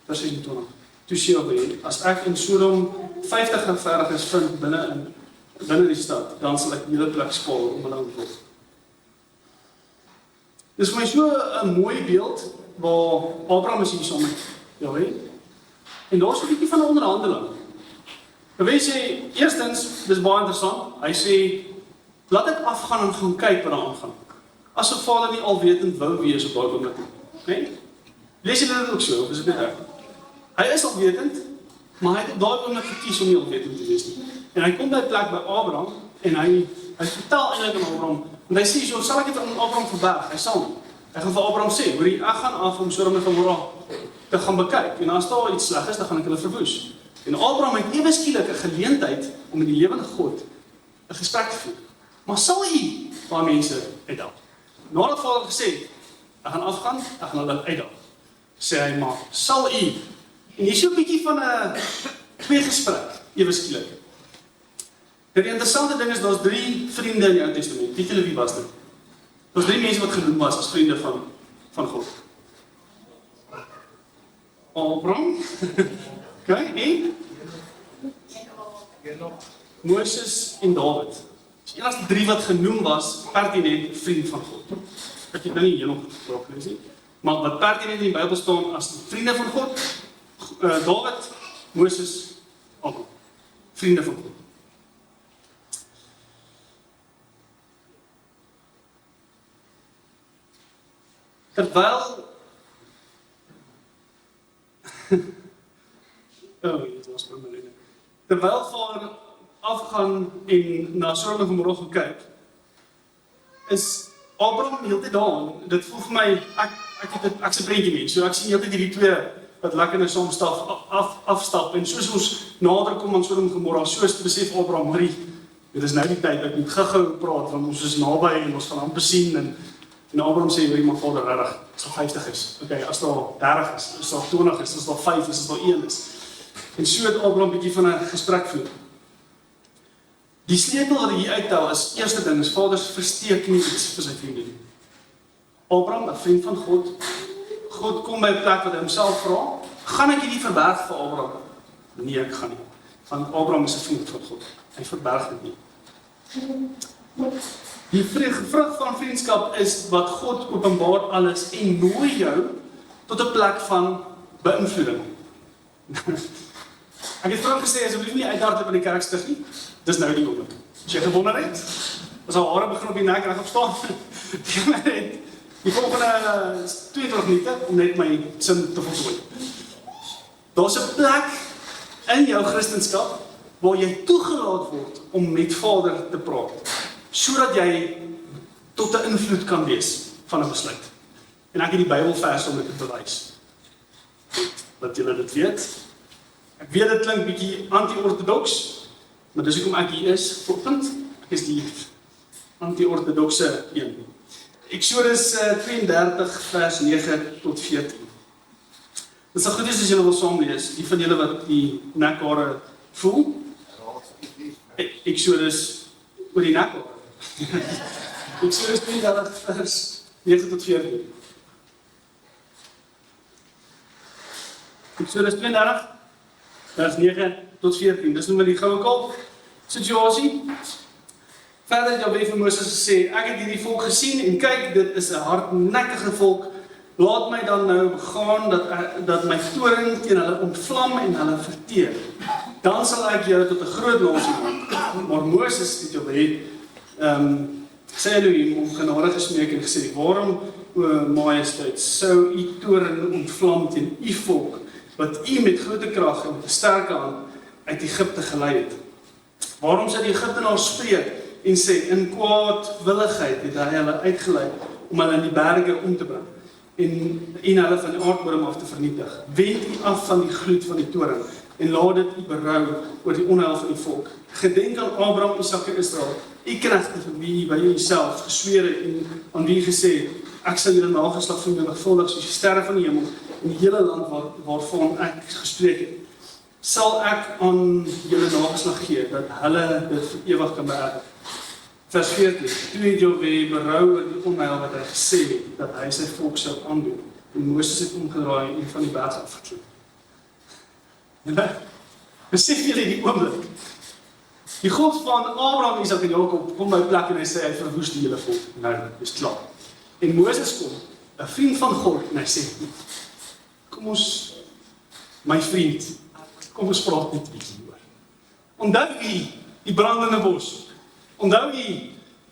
Vers 26. Toe sê Jahwe, as ek in Sodom 50 regverdiges vind binne die stad, dan sal ek die hele plek spaar om hulle te volg. Dis vir my so 'n mooi beeld waar Abraham is hier saam met Jahwe. En daar's 'n bietjie van 'n onderhandeling. Jahwe sê, eerstens, dis baie interessant. Hy sê, laat ek afgaan en gaan kyk wat daar aangaan. As 'n vader nie alwetend wou wees op daai oomblik nie. Nee? Lees jy dit ook so, of is dit reg? Hy is alwetend, maar hy het daai oomblik gekies om nie alwetend te wees nie. En hy kom by 'n plek by Abraham en hy vertel eintlik aan Abraham, en hy sê so, sal ek dit aan Abraham verberg? Hy sal nie. Hy gaan vir Abraham sê, hoorie, ek gaan af om Sodom en Gomorra te gaan bekyk, en as daar iets sleg is, dan gaan ek hulle verwoes. En Abraham het ewe skielik 'n geleentheid om met die lewende God 'n gesprek te voer. Maar sal u daai mense uitdaag? Nadat Vader gesê, ek gaan afgaan, ek gaan hulle uitdaag. Sê hy maar, sal u? En hier is so 'n bietjie van 'n tweegesprek, ewe skielik. Die interessante ding is, daar's 3 vriende in die Ou Testament. Weet julle wie was dit? Daar's 3 mense wat genoem was as vriende van God. Abraham, okay, en Moses en Dawid. Die enigste 3 wat genoem was, pertinent vriend van God. Ek het nou nie hier nog gesproke lees nie, maar wat pertinent in die Bybel staan as vriende van God, Dawid, Moses, Abraham. Vriende van God. Terwyl dit was my mening. Terwyl Vader afgaan en na Sodom en Gomorra gaan kyk, is Abraham heeltyd daar. Dit voel vir my, ek's 'n prentjie mens, so ek sien heeltyd hierdie 2 wat lekker nou saam afstap, en soos ons nader kom aan Sodom en Gomorra, soos besef Abraham, hoorie, dit is nou die tyd, ek moet gou praat, want ons is naby en ons gaan amper sien, en Abraham sê, hoorie, my vader, regtig, as daar 50 is, okay, as daar 30 is, as daar 20 is, as daar 5 is, as daar 1 is. En so het Abraham 'n bietjie van 'n gesprek voer. Die sleutel wat hier uittel is, eerste ding, is vaders versteek nie iets vir sy vriende nie. Abraham, 'n vriend van God, God kom by 'n plek wat hy homself vra, gaan ek hierdie verberg vir Abraham? Nee, ek gaan nie. Want Abraham is 'n vriend van God. Hy verberg dit nie. Die vrug van vriendskap is wat God openbaar alles en nooi jou tot 'n plek van beïnvloeding. Ek het vroeër gesê, asseblief nie uithardloop in die kerk stig nie. Dis nou die oomblik. As jy gewonder het, as al hare begin op die nek reg op staan, die volgende 22 minute om net my sin te voltooi. Daar's 'n plek in jou Christendom waar jy toegelaat word om met Vader te praat, sodat jy tot 'n invloed kan wees van 'n besluit. En ek het die Bybelvers om dit te bewys. Dat julle dit weet. Ek weet dit klink bietjie anti-ortodoks, maar dis hoekom ek hier is vanoggend. Ek is die anti-ortodokse een. Eksodus 32 vers 9 tot 14. Dit sal goed wees as julle wil saam lees, die van julle wat die nekhare voel. Eksodus oor die nekhare. Eksodus 32 vers 9 tot 14. Eksodus 32 vers 9 tot 14. Dis nou maar die goue kalf situasie. Verder het Jahwe vir Moses gesê, ek het hierdie volk gesien en kyk, dit is 'n hardnekkige volk. Laat my dan nou gaan dat my toorn teen hulle ontvlam en hulle verteer. Dan sal ek julle tot 'n groot nasie maak. Maar Moses het Jahwe sê Elohim om genade gesmeek en gesê, waarom, o majesteit, sou u toorn ontvlam teen u volk wat U met grote krag en met 'n sterke hand uit Egipte gelei het. Waarom sê die Egiptenaars spreek en sê, in kwaadwilligheid het hy hulle uitgelei om hulle in die berge om te bring en hulle van die aardbodem af te vernietig. Wend U af van die gloed van die toorn en laat dit U berou oor die onheil van die volk. Gedenk aan Abraham, Isak en Israel, U knegte vir wie by Jouself gesweer het en aan wie gesê het, ek sal julle nageslag vermenigvuldig soos die sterre van die hemel en die hele land waarvan ek gespreek het. Sal ek aan julle nageslag gee, dat hulle dit vir ewig kan beerwe. Vers 14, toe het Jahwe berou oor die onheil wat hy gesê het, dat hy sy volk sou aandoen. En Moses het omgedraai en van die berg afgeklim. Julle, besef julle die oomblik. Die God van Abraham, Isak en Jakob kom by 'n plek en hy sê, hy verwoes die hele volk. Nou, dis klaar. En Moses kom, 'n vriend van God, en hy sê, kom ons, my vriend, kom ons praat net 'n bietjie oor. Onthou U die brandende bos. Onthou U,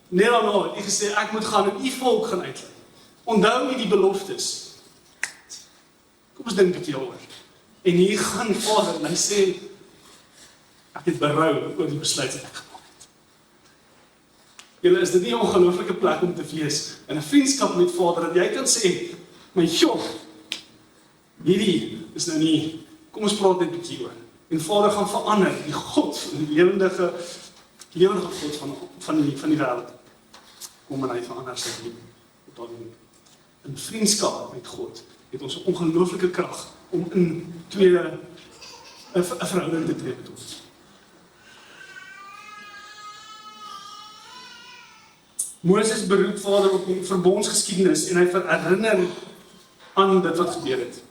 net daarna het U gesê, ek moet gaan en U volk gaan uitlei. Onthou U die beloftes. Kom ons dink 'n bietjie daaroor. En hier gaan Vader en hy sê, ek het berou oor die besluit wat ek gemaak het. Julle, is dit nie 'n ongelooflike plek om te wees in 'n vriendskap met Vader, dat jy kan sê, my joh, hierdie is nou nie, kom ons praat net 'n bietjie oor. En Vader gaan verander, die God, die lewende God van die wêreld. Kom en hy verander sy lewe. In vriendskap met God het ons 'n ongelooflike krag om in 'n verhouding te tree met ons. Moses beroep Vader op die verbondsgeskiedenis en hy herinner aan dit wat gebeur het.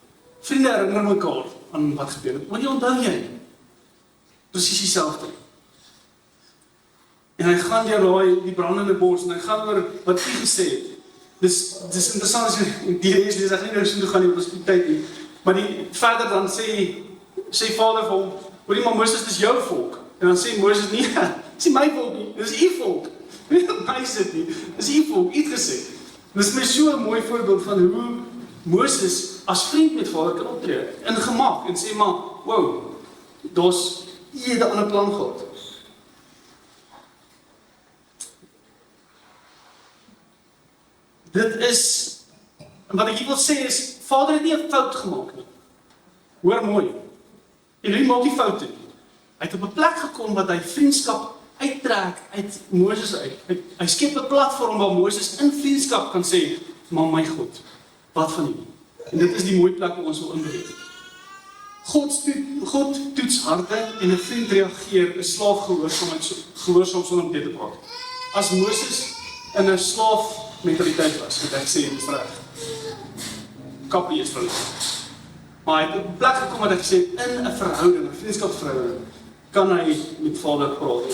Vriende herinner mekaar aan wat gebeur het. Want jy onthou jy? Presies dieselfde. En hy gaan deur die brandende bos en hy gaan oor wat U gesê het. Dis interessant as jy die reis lees, ek gaan nie nou so toe gaan nie, want ons het tyd nie. Maar verder dan sê Vader vir hom, hoorie maar Moses, dis jou volk. En dan sê Moses, nee, dis nie my volk nie, dis U volk. Nie my sit nie, dis U volk, U het gesê. Dis my so 'n mooi voorbeeld van hoe Moses as vriend met Vader kan optree, in gemak, en sê maar, wow, daar's U het 'n ander plan gehad. Dit is, wat ek hier wil sê is, Vader het nie 'n fout gemaak nie. Hoor mooi. En hy maak nie foute nie. Hy het op 'n plek gekom wat hy vriendskap uittrek uit Moses uit. Hy skep 'n platform waar Moses in vriendskap kan sê, maar my God, wat van U? En dit is die mooi plek waar ons wil inbeweeg. God toets harte en 'n vriend reageer, 'n slaaf gehoorsaam sonder om dit te praat. As Moses in 'n slaaf mentaliteit was, wat ek sê, dis reg. Kappie is van maar hy het op 'n plek gekom wat ek sê, in 'n verhouding, 'n vriendskapsverhouding, kan hy met Vader praat.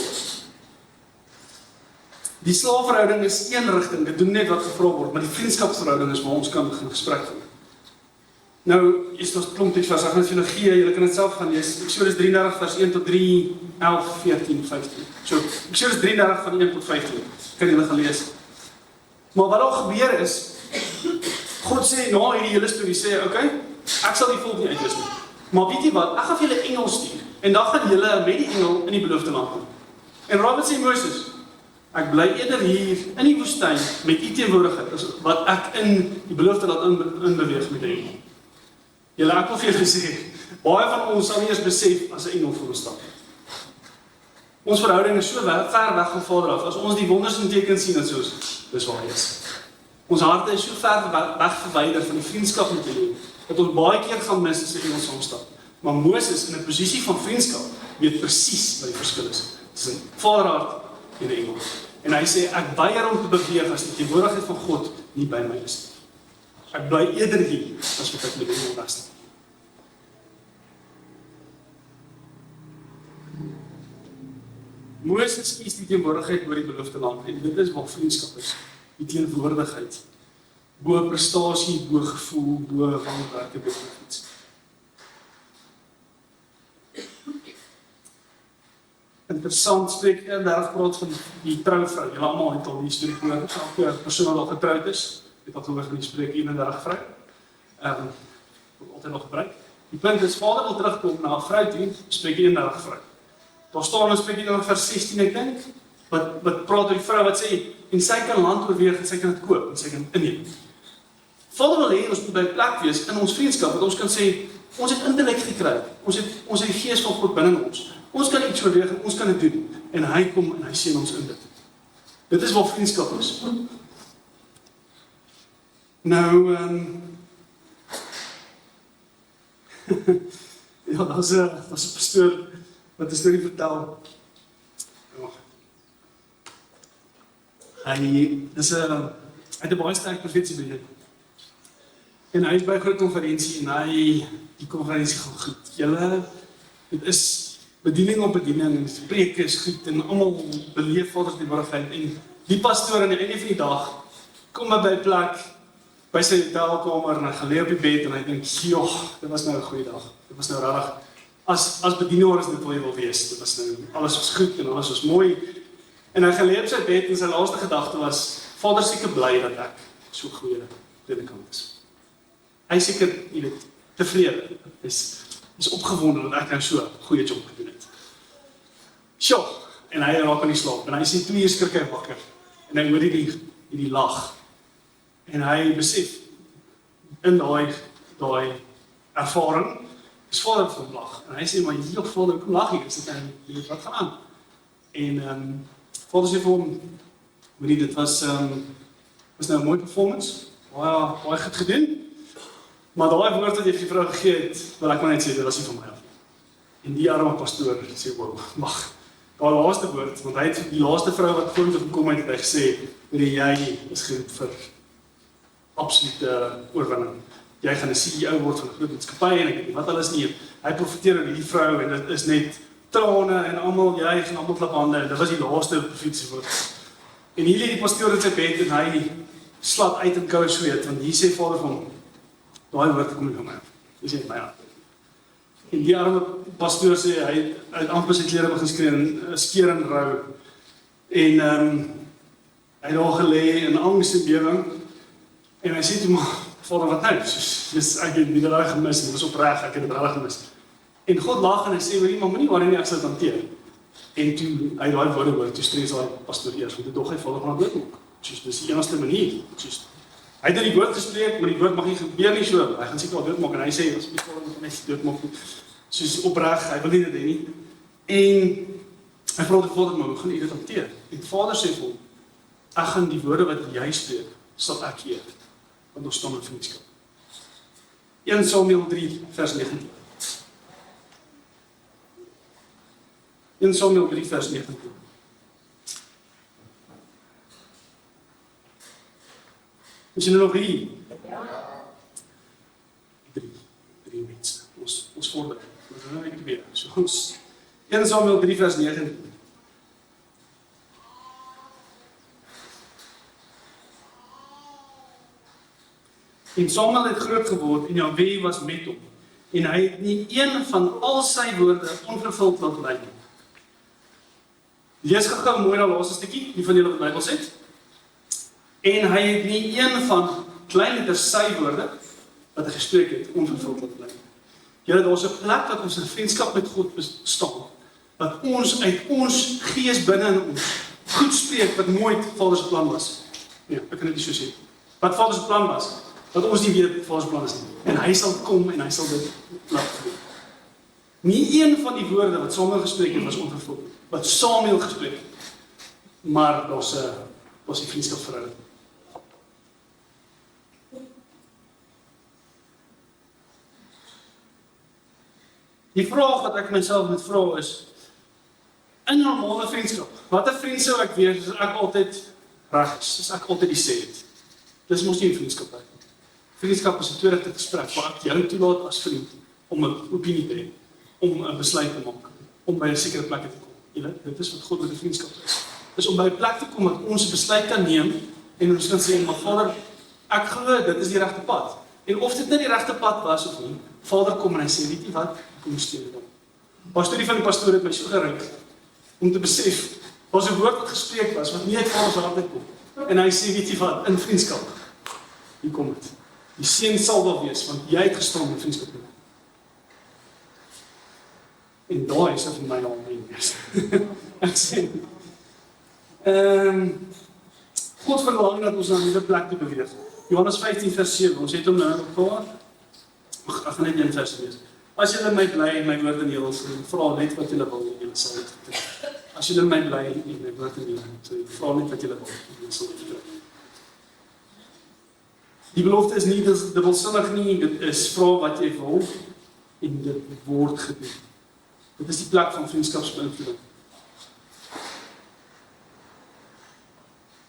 Die slaafverhouding is een rigting, dit doen net wat gevra word, maar die vriendskapsverhouding is waar ons kan begin gesprek voer. Nou, is daar klomp iets vers, ek gaan dit vir julle gee, julle kan dit self gaan lees. Eksodus 33 vers 1 tot 3, 11, 14, 15. So, Eksodus 33 van 1 tot 15, kan julle gaan lees. Maar wat daar gebeur is, God sê, na hierdie hele storie sê, okay, ek sal die volk nie uitwis nie. Maar weet jy wat, ek gaan vir julle engel stuur, en dan gaan julle met die engel in die beloofde land kom. En Robert sê Moses, ek bly eerder hier in die woestyn met U teenwoordigheid, as wat ek in die beloofde land inbeweeg met U. Julle, ek wil vir julle sê, baie van ons sal nie eens besef as 'n engel voor ons stap. Ons verhouding is so ver weg van Vader af, as ons die wonders en tekens sien, en soos, dis waar hy is. Ons harte is so ver weg verwyder van die vriendskap met U, dat ons baie keer gaan mis as 'n engel saamstap. Maar Moses in 'n posisie van vriendskap weet presies wat die verskil is tussen Vaderhart en 'n engel. En hy sê, ek weier om te beweeg as die teenwoordigheid van God nie by my is nie. Ek bly eerder hier as wat ek met die engel was. Moses kies die teenwoordigheid oor die beloofde land, en dit is wat vriendskap is. Die teenwoordigheid. Bo prestasie, bo gevoel, bo wanwerke, bo iets. Interessant, spreek 31 praat van die trouvrou. Julle almal het al die storie gehoor, elke persoon wat al getroud is, het al gehoor van die spreek 31 vrou. Word altyd nog gebruik. Die punt is, Vader wil terugkom na 'n vrou toe, Spreuke 31 vrou. Daar staan in Spreuke 31 vers 16, ek dink, wat praat oor die vrou wat sê, en sy kan land oorweeg, en sy kan dit koop, en sy kan inneem. Vader wil hê, ons moet by 'n plek wees in ons vriendskap, wat ons kan sê, ons het intellek gekry, ons het die gees van God binne ons. Ons kan iets oorweeg, ons kan dit doen, en hy kom en hy sien ons in dit. Dit is wat vriendskap is. Nou, ja, daar's 'n pastoor wat 'n storie vertel. Hy het 'n baie sterk profetiese bediening. En hy is by 'n groot konferensie en die konferensie gaan goed. Dit is bediening op bediening en die preke is goed en almal beleef Vader se teenwoordigheid en die pastoor aan die einde van die dag kom by 'n plek by sy hotelkamer en hy gaan lê op die bed en hy dink, "Joh, dit was nou 'n goeie dag. Dit was nou regtig as bedienaar is dit wat jy wil wees. Dit was nou alles was goed en alles was mooi." En hy gaan lê op sy bed en sy laaste gedagte was, "Vader, seker bly dat ek so goeie predikant is." Hy seker, jy weet, tevrede. Is opgewonde dat ek nou so 'n goeie job gedoen het. Sjoe, en hy raak aan die slaap en hy sien 2 uur skrik hy wakker. En hy hoor hierdie lag. En hy besef in daai ervaring is Vader van lag. En hy sê, "Maar jy Vader, kom lag hier." Is dit nou, wat gaan aan? En Vader sê vir hom, "Moenie, dit was nou 'n mooi performance. Baie goed gedoen. Maar daai woord wat jy vir die vrou gegee het, wil ek maar net sê, dit was nie van my af." En die arme pastoor sê, "Wow, mag, daai laaste woord, want hy het die laaste vrou wat voor hom toe gekom het, hy gesê, jy is geroep vir absolute oorwinning. Jy gaan 'n CEO word van 'n groot maatskappy en ek weet nie wat alles nie." Hy profeteer oor hierdie vrou en dit is net trane en almal juig en almal klap hande. Dit was die laaste profetiese woord. En hier lê die pastoor in sy bed en hy slat uit in koue sweet want hier sê Vader van hom, "Daai woord kom nie van my af. Dis net my aan." En die arme pastoor sê hy het amper sy klere begin skeer en rou. En hy het daar gelê in angs en bewering. En hy sê toe, "Maar Vader, wat nou? Ek het die reg gemis, dit was opreg, ek het dit reg gemis." En God lag en hy sê, "Maar moenie worry nie, ek sal dit hanteer." En toe hy daai woorde hoor, toe stres daai pastoor eers, want toe dog hy Vader gaan doodmaak. Dis die enigste manier. Hy het die woord gespreek, maar die woord mag nie gebeur nie so. Hy gaan seker al doodmaak en hy sê, "As jy Vader moet net doodmaak." Soos opreg, hy wil nie dit hê nie. En hy vra die Vader, "Maar hoe gaan u dit hanteer?" En Vader sê vir hom, "Ek gaan die woorde wat jy spreek, sal ek gee, want ons staan in vriendskap." 1 Samuel 3 vers 19. 1 Samuel 3 vers 19. Is jy nog hier? Ja. 3 mense. Ons vorder. Ons gaan nou net weer. So ons 1 Samuel 3 vers 19. En Samuel het groot geword en Jahwe was met hom. En hy het nie een van al sy woorde onvervuld laat bly nie. Lees gou mooi daai laaste stukkie, die van julle wat Bybels het. En hy het nie een van kleinletter sy woorde wat hy gespreek het onvervuld laat bly nie. Julle, daar's 'n plek dat ons in vriendskap met God bestaan. Dat ons uit ons gees binne in ons goed spreek wat nooit Vader se plan was. Nee, ek kan dit nie so sê. Wat Vader se plan was, dat ons nie weet wat Vader se plan is nie. En hy sal kom en hy sal dit laat gebeur. Nie een van die woorde wat Samuel gespreek het was onvervuld. Wat Samuel gespreek het. Maar daar's 'n vriendskapsverhouding. Die vraag wat ek myself moet vra is, in normale vriendskap, watter vriend sou ek wees as ek altyd reg is, as ek altyd die sê het? Dis mos nie 'n vriendskap nie. Vriendskap is 'n tweerigting gesprek waar ek jou toelaat as vriend om 'n opinie te hê, om 'n besluit te maak, om by 'n sekere plek te kom. Jy weet, dit is wat God met 'n vriendskap is. Dis om by 'n plek te kom wat ons 'n besluit kan neem en ons kan sê, "Maar Vader, ek glo dit is die regte pad." En of dit nie die regte pad was of nie, Vader kom en hy sê, "Weet jy wat? Kom steun dit dan." Die storie van die pastoor het my so geruik om te besef, daar's 'n woord wat gespreek was wat nie uit Vader se hart uitkom. En hy sê, "Weet jy wat? In vriendskap, hier kom dit. Die seën sal daar wees want jy het gestaan in vriendskap met hom." En daai is vir my al nie wees. Ek sê, God verlang dat ons na 'n nuwe plek toe beweeg. Johannes 15 vers 7, ons het hom nou gehad. Ek gaan net een vers lees. As julle my bly en my woord in julle sal, vra net wat julle wil en julle sal dit kry. As julle my bly en my woord in julle sal, vra net wat julle wil en julle sal dit kry. Die belofte is nie dubbelsinnig nie, dit is vra wat jy wil en dit word gedoen. Dit is die plek van vriendskapsbeïnvloeding.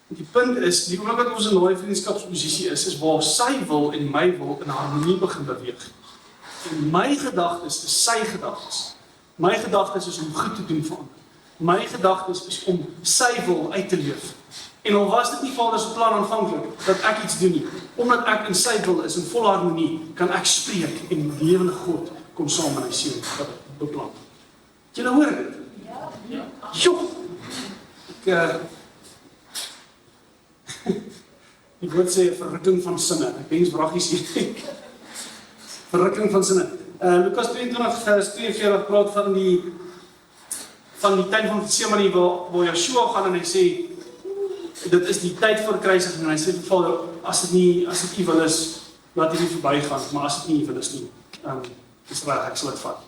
Die punt is, die oomblik wat ons in daai vriendskapsposisie is waar sy wil en my wil in harmonie begin beweeg. En my gedagtes is sy gedagtes. My gedagtes is om goed te doen vir ander. My gedagtes is om sy wil uit te leef. En al was dit nie Vader se plan aanvanklik dat ek iets doen nie, omdat ek in sy wil is in volle harmonie, kan ek spreek en die lewende God kom saam in hy seun wat ek beplan. Julle hoor dit? Ja. Joh. Die woord sê verrukking van sinne. Ek dink vragies hier. Verrukking van sinne. Lukas 22 vers 42 praat van die tuin van Getsemane waar Joshua gaan en hy sê dit is die tyd vir kruisiging en hy sê vir Vader, as dit U wil is, laat hierdie verbygaan, maar as dit nie U wil is nie, is reg, ek sal dit vat.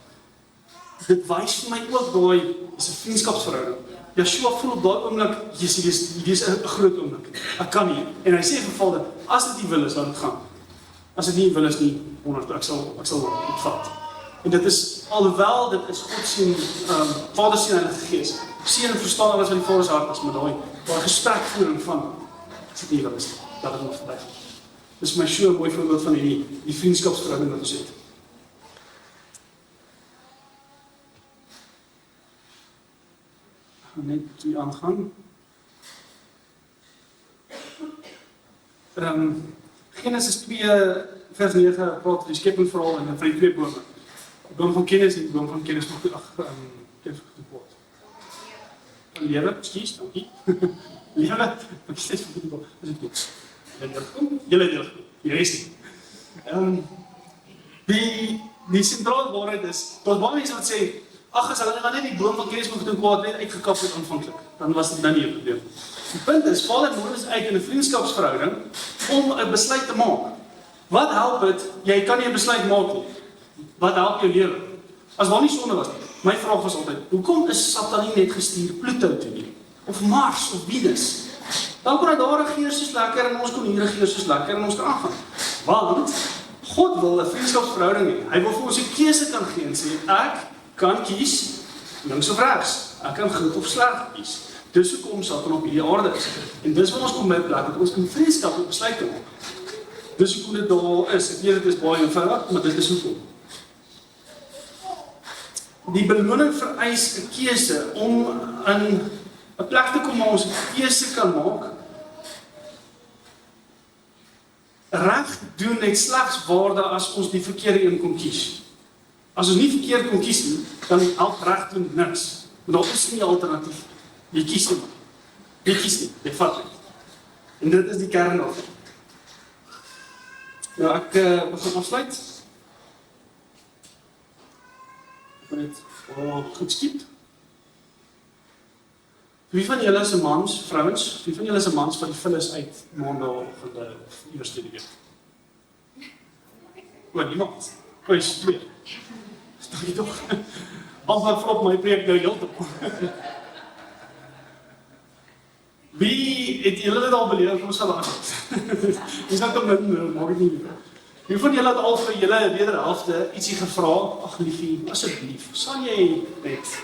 Dit wys vir my ook daai is 'n vriendskapsverhouding. Joshua voel op daai oomblik, hierdie is 'n groot oomblik. Ek kan nie. En hy sê vir Vader, as dit U wil is, laat dit gaan. As dit nie U wil is nie, ek sal dit vat. En dit is, alhoewel dit is God se Vader se Heilige Gees. Seën en verstaan alles wat die Vader se hart is met daai gesprekvoering van as dit nie wil is, dat dit nog verby gaan. Dis my so 'n mooi voorbeeld van die vriendskapsverhouding wat ons het. Net hier aangaan. Genesis 2 vers 9 praat oor die skepingsverhaal en van die twee bome. Die boom van kennis en die boom van kennis van kennis van God. Lewe, skuis, dankie. Lewe, ek sê vir die boom, is dit goed. Julle deel, die res nie. Die sentrale waarheid is, daar's baie mense wat sê, ag, as hulle net die boom van kennis van goed en kwaad net uitgekap het aanvanklik, dan was dit nou nie 'n probleem. Die punt is, Vader nodig ons uit in 'n vriendskapsverhouding om 'n besluit te maak. Wat help dit? Jy kan nie 'n besluit maak nie. Wat help jou lewe? As daar nie sonde was nie. My vraag was altyd, hoekom is Satan nie net gestuur Pluto toe nie? Of Mars of Venus? Dan kon hy daar regeer soos lekker en ons kon hier regeer soos lekker en ons kan aangaan. Want God wil 'n vriendskapsverhouding hê. Hy wil vir ons 'n keuse kan gee en sê ek kan kies links of regs. Ek kan goed of sleg kies. Dis hoekom Satan op hierdie aarde is. En dis waar ons kom by 'n plek dat ons in vriendskap moet besluit te maak. Dis hoekom dit daar is. Ek weet dit is baie eenvoudig, maar dit is hoekom. Die beloning vereis 'n keuse om in 'n plek te kom waar ons 'n keuse kan maak. Reg doen net slegs waarde as ons die verkeerde een kon kies. As ons nie verkeerd kon kies nie, dan help reg doen niks. Want daar is nie 'n alternatief. Jy kies nie. Jy kies nie. Jy vat nie. En dit is die kern daarvan. Ja, ek begin afsluit. Ek wil net goed skiep. Wie van julle is 'n mans, vrouens? Wie van julle is 'n mans wat die vullis uit maandag van die eerste week? Wat niemand? Wees twee. Stel jy tog. Al wat op my preek nou heeltemal. Wie het julle dit al beleef? Kom ons gaan aan. Dis net om maak dit nie. Wie van julle het al vir julle wederhelfte ietsie gevra? Ag liefie, asseblief, sal jy net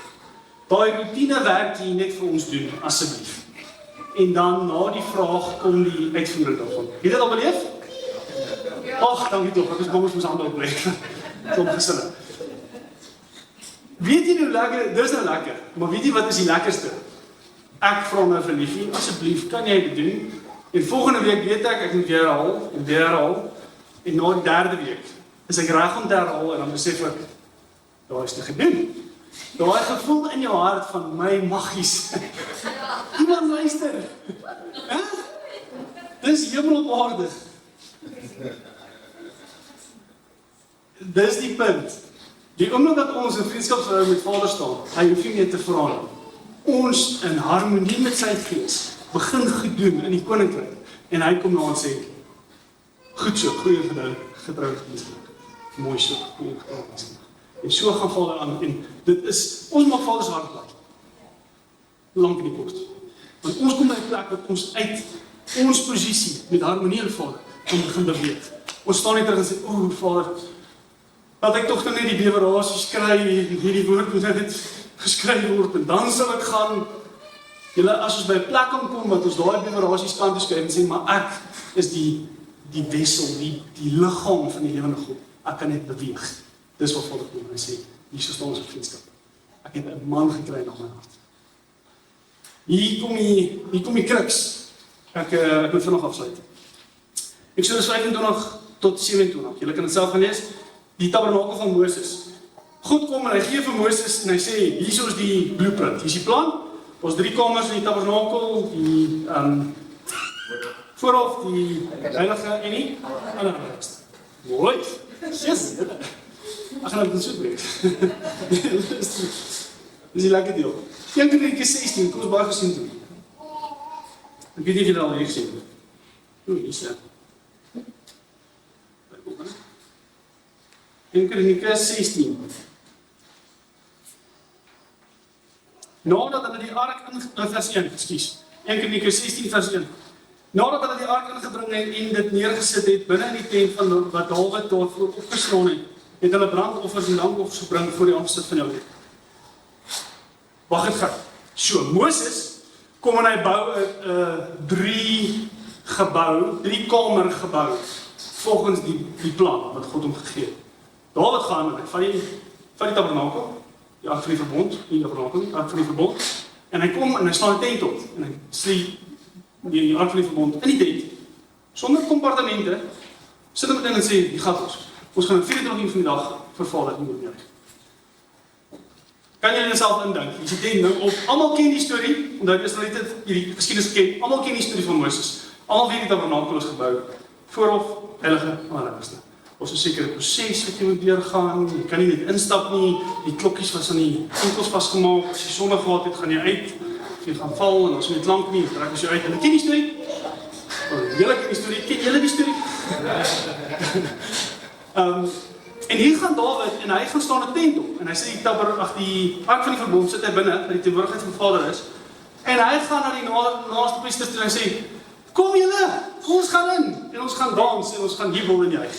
daai rutine werk hier net vir ons doen, asseblief. En dan na die vraag kom die uitvoering daarvan. Het jy dit al beleef? Ag, dankie tog, ek is bang ons hande opleg. Kom gesinne. Weet jy hoe lekker, dis nou lekker, maar weet jy wat is die lekkerste? Ek vra nou vir liefie, asseblief, kan jy dit doen? En volgende week weet ek moet weer herhaal, en na die derde week is ek reg om te herhaal, en dan besef ek, daar is te gedoen. Daai gevoel in jou hart van my maggies. Iemand luister. Dis hemel op aarde. Dis die punt. Die oomblik dat ons in vriendskapsverhouding met Vader staan, hy hoef nie meer te vra nie. Ons in harmonie met sy gees begin goed doen in die koninkryk en hy kom na ons sê, goed so, goeie getroude vriendskap. Mooi so, goeie getroude vriendskap. En so gaan Vader aan en dit is, ons maak Vader se hart bly. Lank in die kort. Want ons kom by 'n plek dat ons uit ons posisie met harmonie en Vader kan begin beweeg. Ons staan net terug en sê, o Vader, dat ek tog net die bewerasies kry, hierdie woord moet net geskryf word, en dan sal ek gaan, as ons by 'n plek kan kom, wat ons daai bewerasies kan skryf, en sê, maar ek is die wessel, die liggaam van die lewende God, ek kan net beweeg. Dis wat Vader kom, en hy sê, hier staan ons op vriendskap. Ek het 'n man gekry na my hart. Hier kom die kruks. Ek moet vanaand afsluit. Eksodus 25 tot 27. Julle kan dit self gaan lees. Die tabernakel van Moses. God kom en hy gee vir Moses en hy sê, hier is die blueprint. Hier is die plan. Ons 3 kamers in die tabernakel, die voorhof, die heilige en die allerheiligste. Mooi. Yes. Ek gaan dit so breek. Dis die lekker deel. 1 Kronieke 16, kom ons baie gesien toe. Ek weet nie of julle al hier gesien het. Hier is hy. 1 Kronieke 16. Nadat hulle die ark vers 1, ekskuus. 1 Kronieke 16 vers 1. Nadat hulle die ark ingebring het en dit neergesit het binne in die tent van wat Dawid daarvoor opgeslaan het hulle brandoffers en dankoffers gebring voor die aangesig van Jahwe. Wag het gaan. So, Moses kom en hy bou 'n 3 kamer gebou volgens die plan wat God hom gegee het. Dawid gaan en hy van die tabernakel, die ark van die verbond, die tabernakel, die ark van die verbond, en hy kom en hy slaan 'n tent op en hy slie die ark van die verbond in die tent sonder kompartemente. Sit hom met en sê, die gat ons gaan 24 uur van die dag verval dat nie meer. Kan jy jouself indink? Jy sê dit nou op. Almal ken die storie, omdat Israeliete hierdie geskiedenis ken. Almal ken die storie van Moses. Almal weet die tabernakel is gebou. Voorhof, heilige, allerheiligste. Ons is 'n sekere proses wat jy moet deurgaan. Jy kan nie net instap nie. Die klokkies was aan die enkels vasgemaak. As jy sonde gehad het, gaan jy uit. Of jy gaan val en ons moet lank nie, trek as jy uit. Hulle ken die storie. Julle ken die storie. Ken julle die storie? En hier gaan Dawid en hy gaan staan 'n tent op en hy sê die ark van die verbond sit hy binne, dat die teenwoordigheid van Vader is. En hy gaan na die naaste priesters toe en sê, kom julle, ons gaan in en ons gaan dans en ons gaan jubel en juig.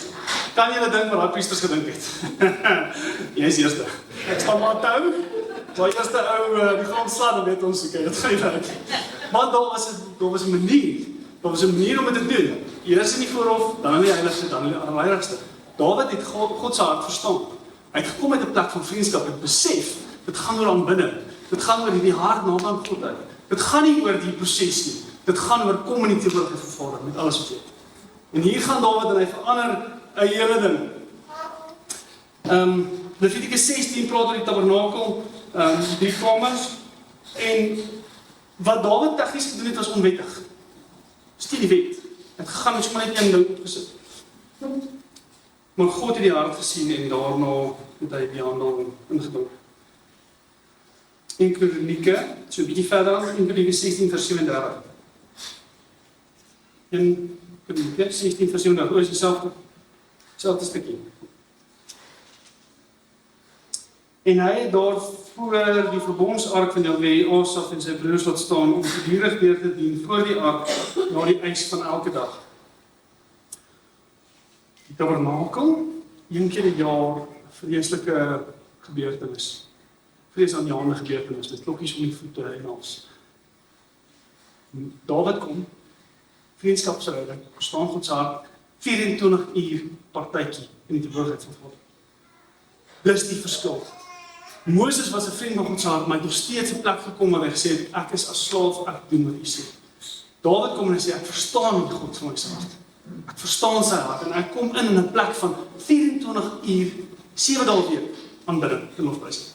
Kan julle dink wat daai priesters gedink het? Jy is eerste. Staan maar toe. Daai eerste ou die grond slaan en weet ons okay, dit gaan nie werk. Maar daar was 'n manier. Daar was 'n manier om dit te doen. Eers in die voorhof, dan in die heiligste, dan in die allerheiligste. Dawid het God se hart verstaan. Hy het gekom uit 'n plek van vriendskap en besef, dit gaan oor aanbidding. Dit gaan oor die hart naby aan God uit. Dit gaan nie oor die proses nie. Dit gaan oor kom in die teenwoordigheid van Vader met alles wat jy het. En hier gaan Dawid en hy verander 'n hele ding. Levitikus 16 praat oor die tabernakel, 3 kamers. En wat Dawid tegnies gedoen het was onwettig. Dis die wet. Het gegaan met sommer net een ding opgesit. Maar God het die hart gesien en daarna het hy die handel ingebring. 1 Kronieke, so 'n bietjie verder aan, 1 Kronieke 16 vers 37. 1 Kronieke 16 vers 37, oor dieselfde stukkie. En hy het daar voor die verbondsark van Jahwe, Asaf en sy broers laat staan om gedurig deur te dien voor die ark na die eis van elke dag. Die tabernakel, 1 keer 'n jaar, vreeslike gebeurtenis. Vreesaanjaende gebeurtenis, met klokkies om die voete en alles. Dawid kom, vriendskapsverhouding, verstaan God se hart, 24 uur partytjie in die teenwoordigheid van God. Dis die verskil. Moses was 'n vriend van God se hart, maar hy het nog steeds 'n plek gekom waar hy gesê het, ek is as slaaf, ek doen wat hy sê. Dawid kom en hy sê, ek verstaan die God van my hart. Ek verstaan sy hart en ek kom in 'n plek van 24 uur, 7 dae 'n week aanbidding en lofprysing.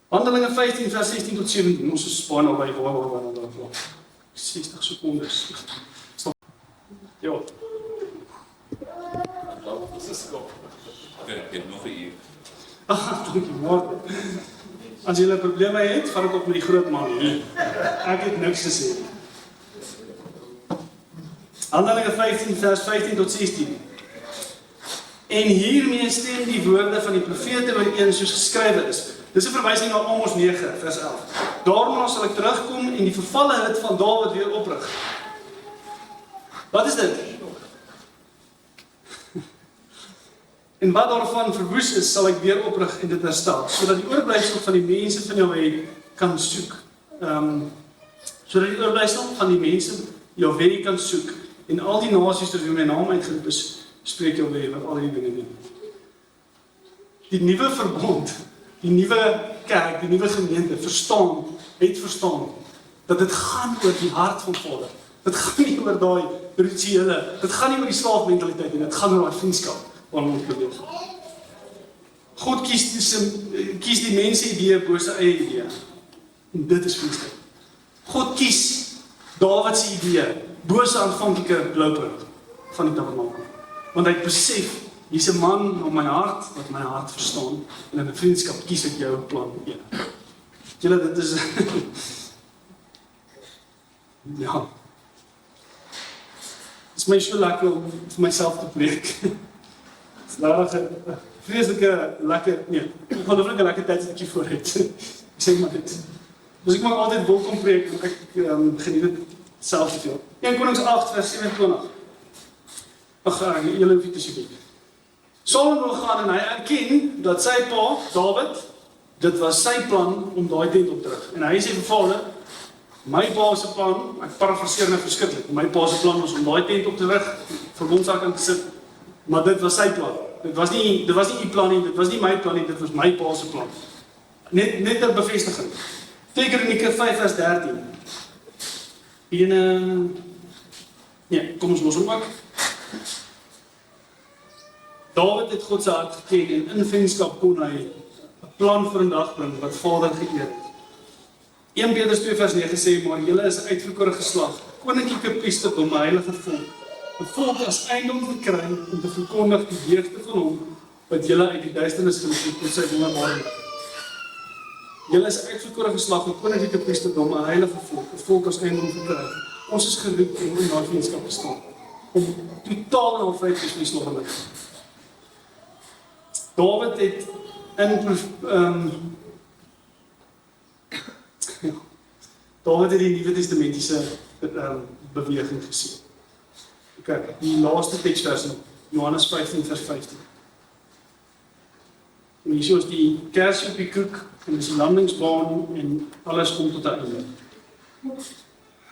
Handelinge 15 vers 16 tot 17. Ons is baie naby waar 60 sekondes. Ja. Jy het nog 'n uur. Dankie, Martin. As jy 'n probleem het, vat ek op met die groot man. Ek het niks gesê. Handelinge 15 vers 15 tot 16. En hiermee stem die woorde van die profete ooreen soos geskrywe is. Dis 'n verwysing na Amos 9 vers 11. Daarna sal ek terugkom en die vervalle hut van Dawid weer oprig. Wat is dit? En wat daarvan verwoes is, sal ek weer oprig en dit herstel, sodat die oorblyfsel van die mense van Jahwe kan soek. Sodat die oorblyfsel van die mense Jahwe kan soek, en al die nasies ter wie my naam uitgeroep is, spreek Jahwe wat al die dinge doen. Die nuwe verbond, die nuwe kerk, die nuwe gemeente, het verstaan, dat dit gaan oor die hart van Vader. Dit gaan nie oor daai rituele, dit gaan nie oor die slaafmentaliteit nie, dit gaan oor daai vriendskap waarin ons beweeg. God kies die mense idee bo sy eie idee. En dit is vriendskap. God kies Dawid se idee bo sy aanvanklike blueprint van die tabernakel. Want hy het besef, hier's 'n man op my hart wat my hart verstaan, en in 'n vriendskap kies ek jou plan een. Julle, dit is ja. Het is my so lekker om vir myself te preek. Het is regtig 'n vreeslike lekker, ongelooflike lekker tyd wat ek hier voor het. Ek sê maar dit. Dus ek mag altyd wil kom preek, want ek geniet dit self te veel. 1 Konings 8 vers 27. Ag, julle hoef nie te sê. Salomo gaan en hy erken dat sy pa, Dawid, dit was sy plan om daai tent op te rig. En hy sê vir Vader, my pa se plan, ek parafraseer nou verskriklik, my pa se plan was om daai tent op te rig, verbondsark in te sit, maar dit was sy plan. Dit was nie u plan nie, dit was nie my plan nie, dit was my pa se plan. Net 'n bevestiging. 2 Kronieke 5 vers 13. Nee, kom ons los hom ook. Dawid het God se hart geken en in vriendskap kon hy 'n plan vir 'n dag bring wat Vader geëer het. 1 Petrus 2 vers 9 sê, maar julle is 'n uitverkore geslag, koninklike priesterdom, 'n heilige volk. 'n volk as eiendom gekry om te verkondig die deugde van hom wat julle uit die duisternis geroep tot sy wonderbare lig. Julle is 'n uitverkore geslag, 'n koninklike priesterdom, 'n heilige volk, 'n volk as eiendom gekry. Ons is geroep om in daardie vriendskap te staan, om totaal en al vryheid te wees nog in. Dawid het Dawid het die Nuwe Testamentiese beweging gesien. Kyk, die laaste teksvers in Johannes 15 vers 15. En hier is die kers op die koek, en dis die landingsbaan, en alles kom tot 'n einde.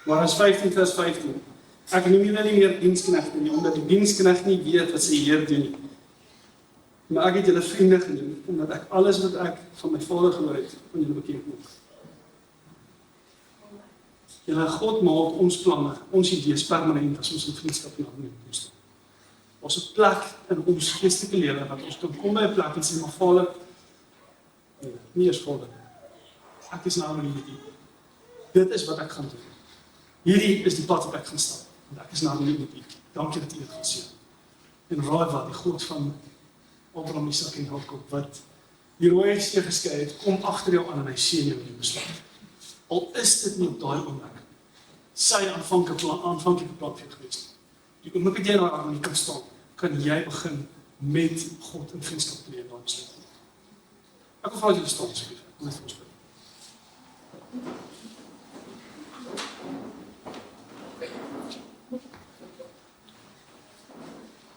Johannes 15 vers 15. Ek noem julle nie meer diensknegte nie, omdat die diensknegt nie weet wat sy Heer doen nie. Maar ek het julle vriende genoem, omdat ek alles wat ek van my Vader gehoor het, aan julle bekend maak. Julle, God maak ons planne, ons idees permanent as ons in vriendskap en harmonie kom staan. Ons 'n plek in ons geestelike lewe wat ons kan kom by 'n plek en sê, maar Vader, nie eers Vader, ek is in harmonie met U. Dit is wat ek gaan doen. Hierdie is die pad wat ek gaan stap, en ek is in harmonie met U. Dankie dat U dit gaan sien. En raai wat, die God van Abraham, Isak en Jakob, wat die Rooi See geskei het, kom agter jou aan en hy seën jou in jou besluit. Al is dit nie op daai oomblik sy aanvanklike plan vir jou gewees. Die oomblik wat jy daar aan kan staan, kan jy begin met God in vriendskap te leef, daai besluit. Ek wil vra jy staan asseblief. Kom net vir ons bid.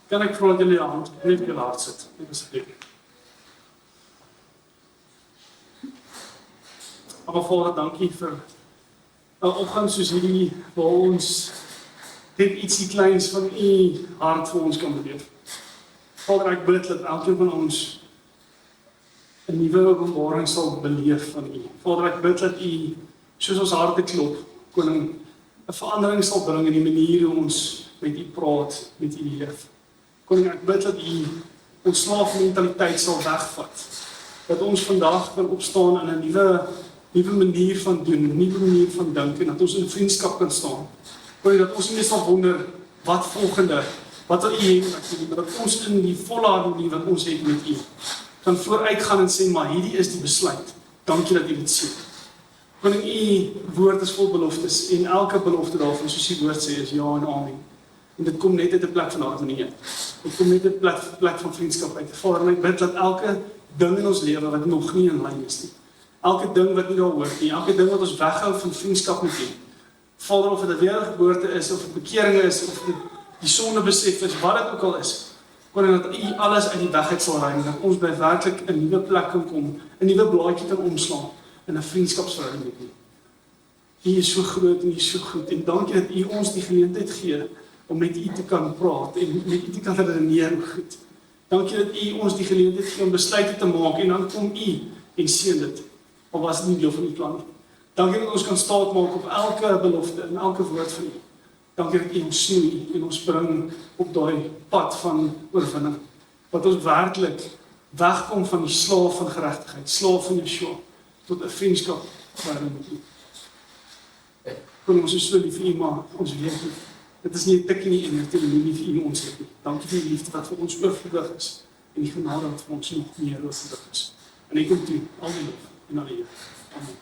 Kan ek vra dat julle jou hand net op julle hart sit, net asseblief. Maar Vader, dankie vir 'n oggend soos hierdie waar ons net ietsie kleins van U hart vir ons kan beleef. Vader, ek bid dat elkeen van ons 'n nuwe openbaring sal beleef van U. Vader, ek bid dat U, soos ons harte klop, Koning, 'n verandering sal bring in die manier hoe ons met U praat, met U leef. Koning, ek bid dat U ons slaafmentaliteit sal wegvat. Dat ons vandag kan opstaan in 'n nuwe manier van doen, 'n nuwe manier van dink, en dat ons in vriendskap kan staan. Koning, dat ons nie meer sal wonder wat volgende Wat wil u hê dat u, dat ons in die volle harmonie wat ons het met u, kan vooruitgaan en sê, maar hierdie is die besluit. Dankie dat u dit sê. Koning, u woord is vol beloftes, en elke belofte daarvan, soos die woord sê, is ja en amen. En dit kom net uit 'n plek van harmonie uit. Dit kom net uit 'n plek van vriendskap uit. Vader, en ek bid dat elke ding in ons lewe wat nog nie in lyn is nie, elke ding wat nie daar hoort nie, elke ding wat ons weghou van vriendskap met u, Vader, of dit 'n wedergeboorte is, of dit bekering is, of dit die sondebesef is, wat dit ook al is, Koning, dat u alles uit die weg uit sal ruim, dat ons by werklik 'n nuwe plek kan kom, 'n nuwe blaadjie kan omslaan, in 'n vriendskapsverhouding met u. U is so groot en u is so goed, en dankie dat u ons die geleentheid gee, om met u te kan praat, en met u te kan redeneer hoe goed. Dankie dat u ons die geleentheid gee om besluite te maak, en dan kom u en seën dit, al was dit nie deel van die plan nie. Dankie dat ons kan staat maak op elke belofte en elke woord van u. Dankie dat u ons snoei en ons bring op daai pad van oorwinning. Wat ons werklik wegkom van die slaaf van geregtigheid, slaaf van Yeshua, tot 'n vriendskap verhouding met u. Koning, ons is so lief vir u, maar ons weet nie. Dit is nie 'n tikkie nie en dit is nie vir u ons het nie. Dankie vir die liefde wat vir ons oorvloedig is en die genade wat vir ons nog meer oorvloedig is. En ek kom toe al die lof en al die eer. Amen.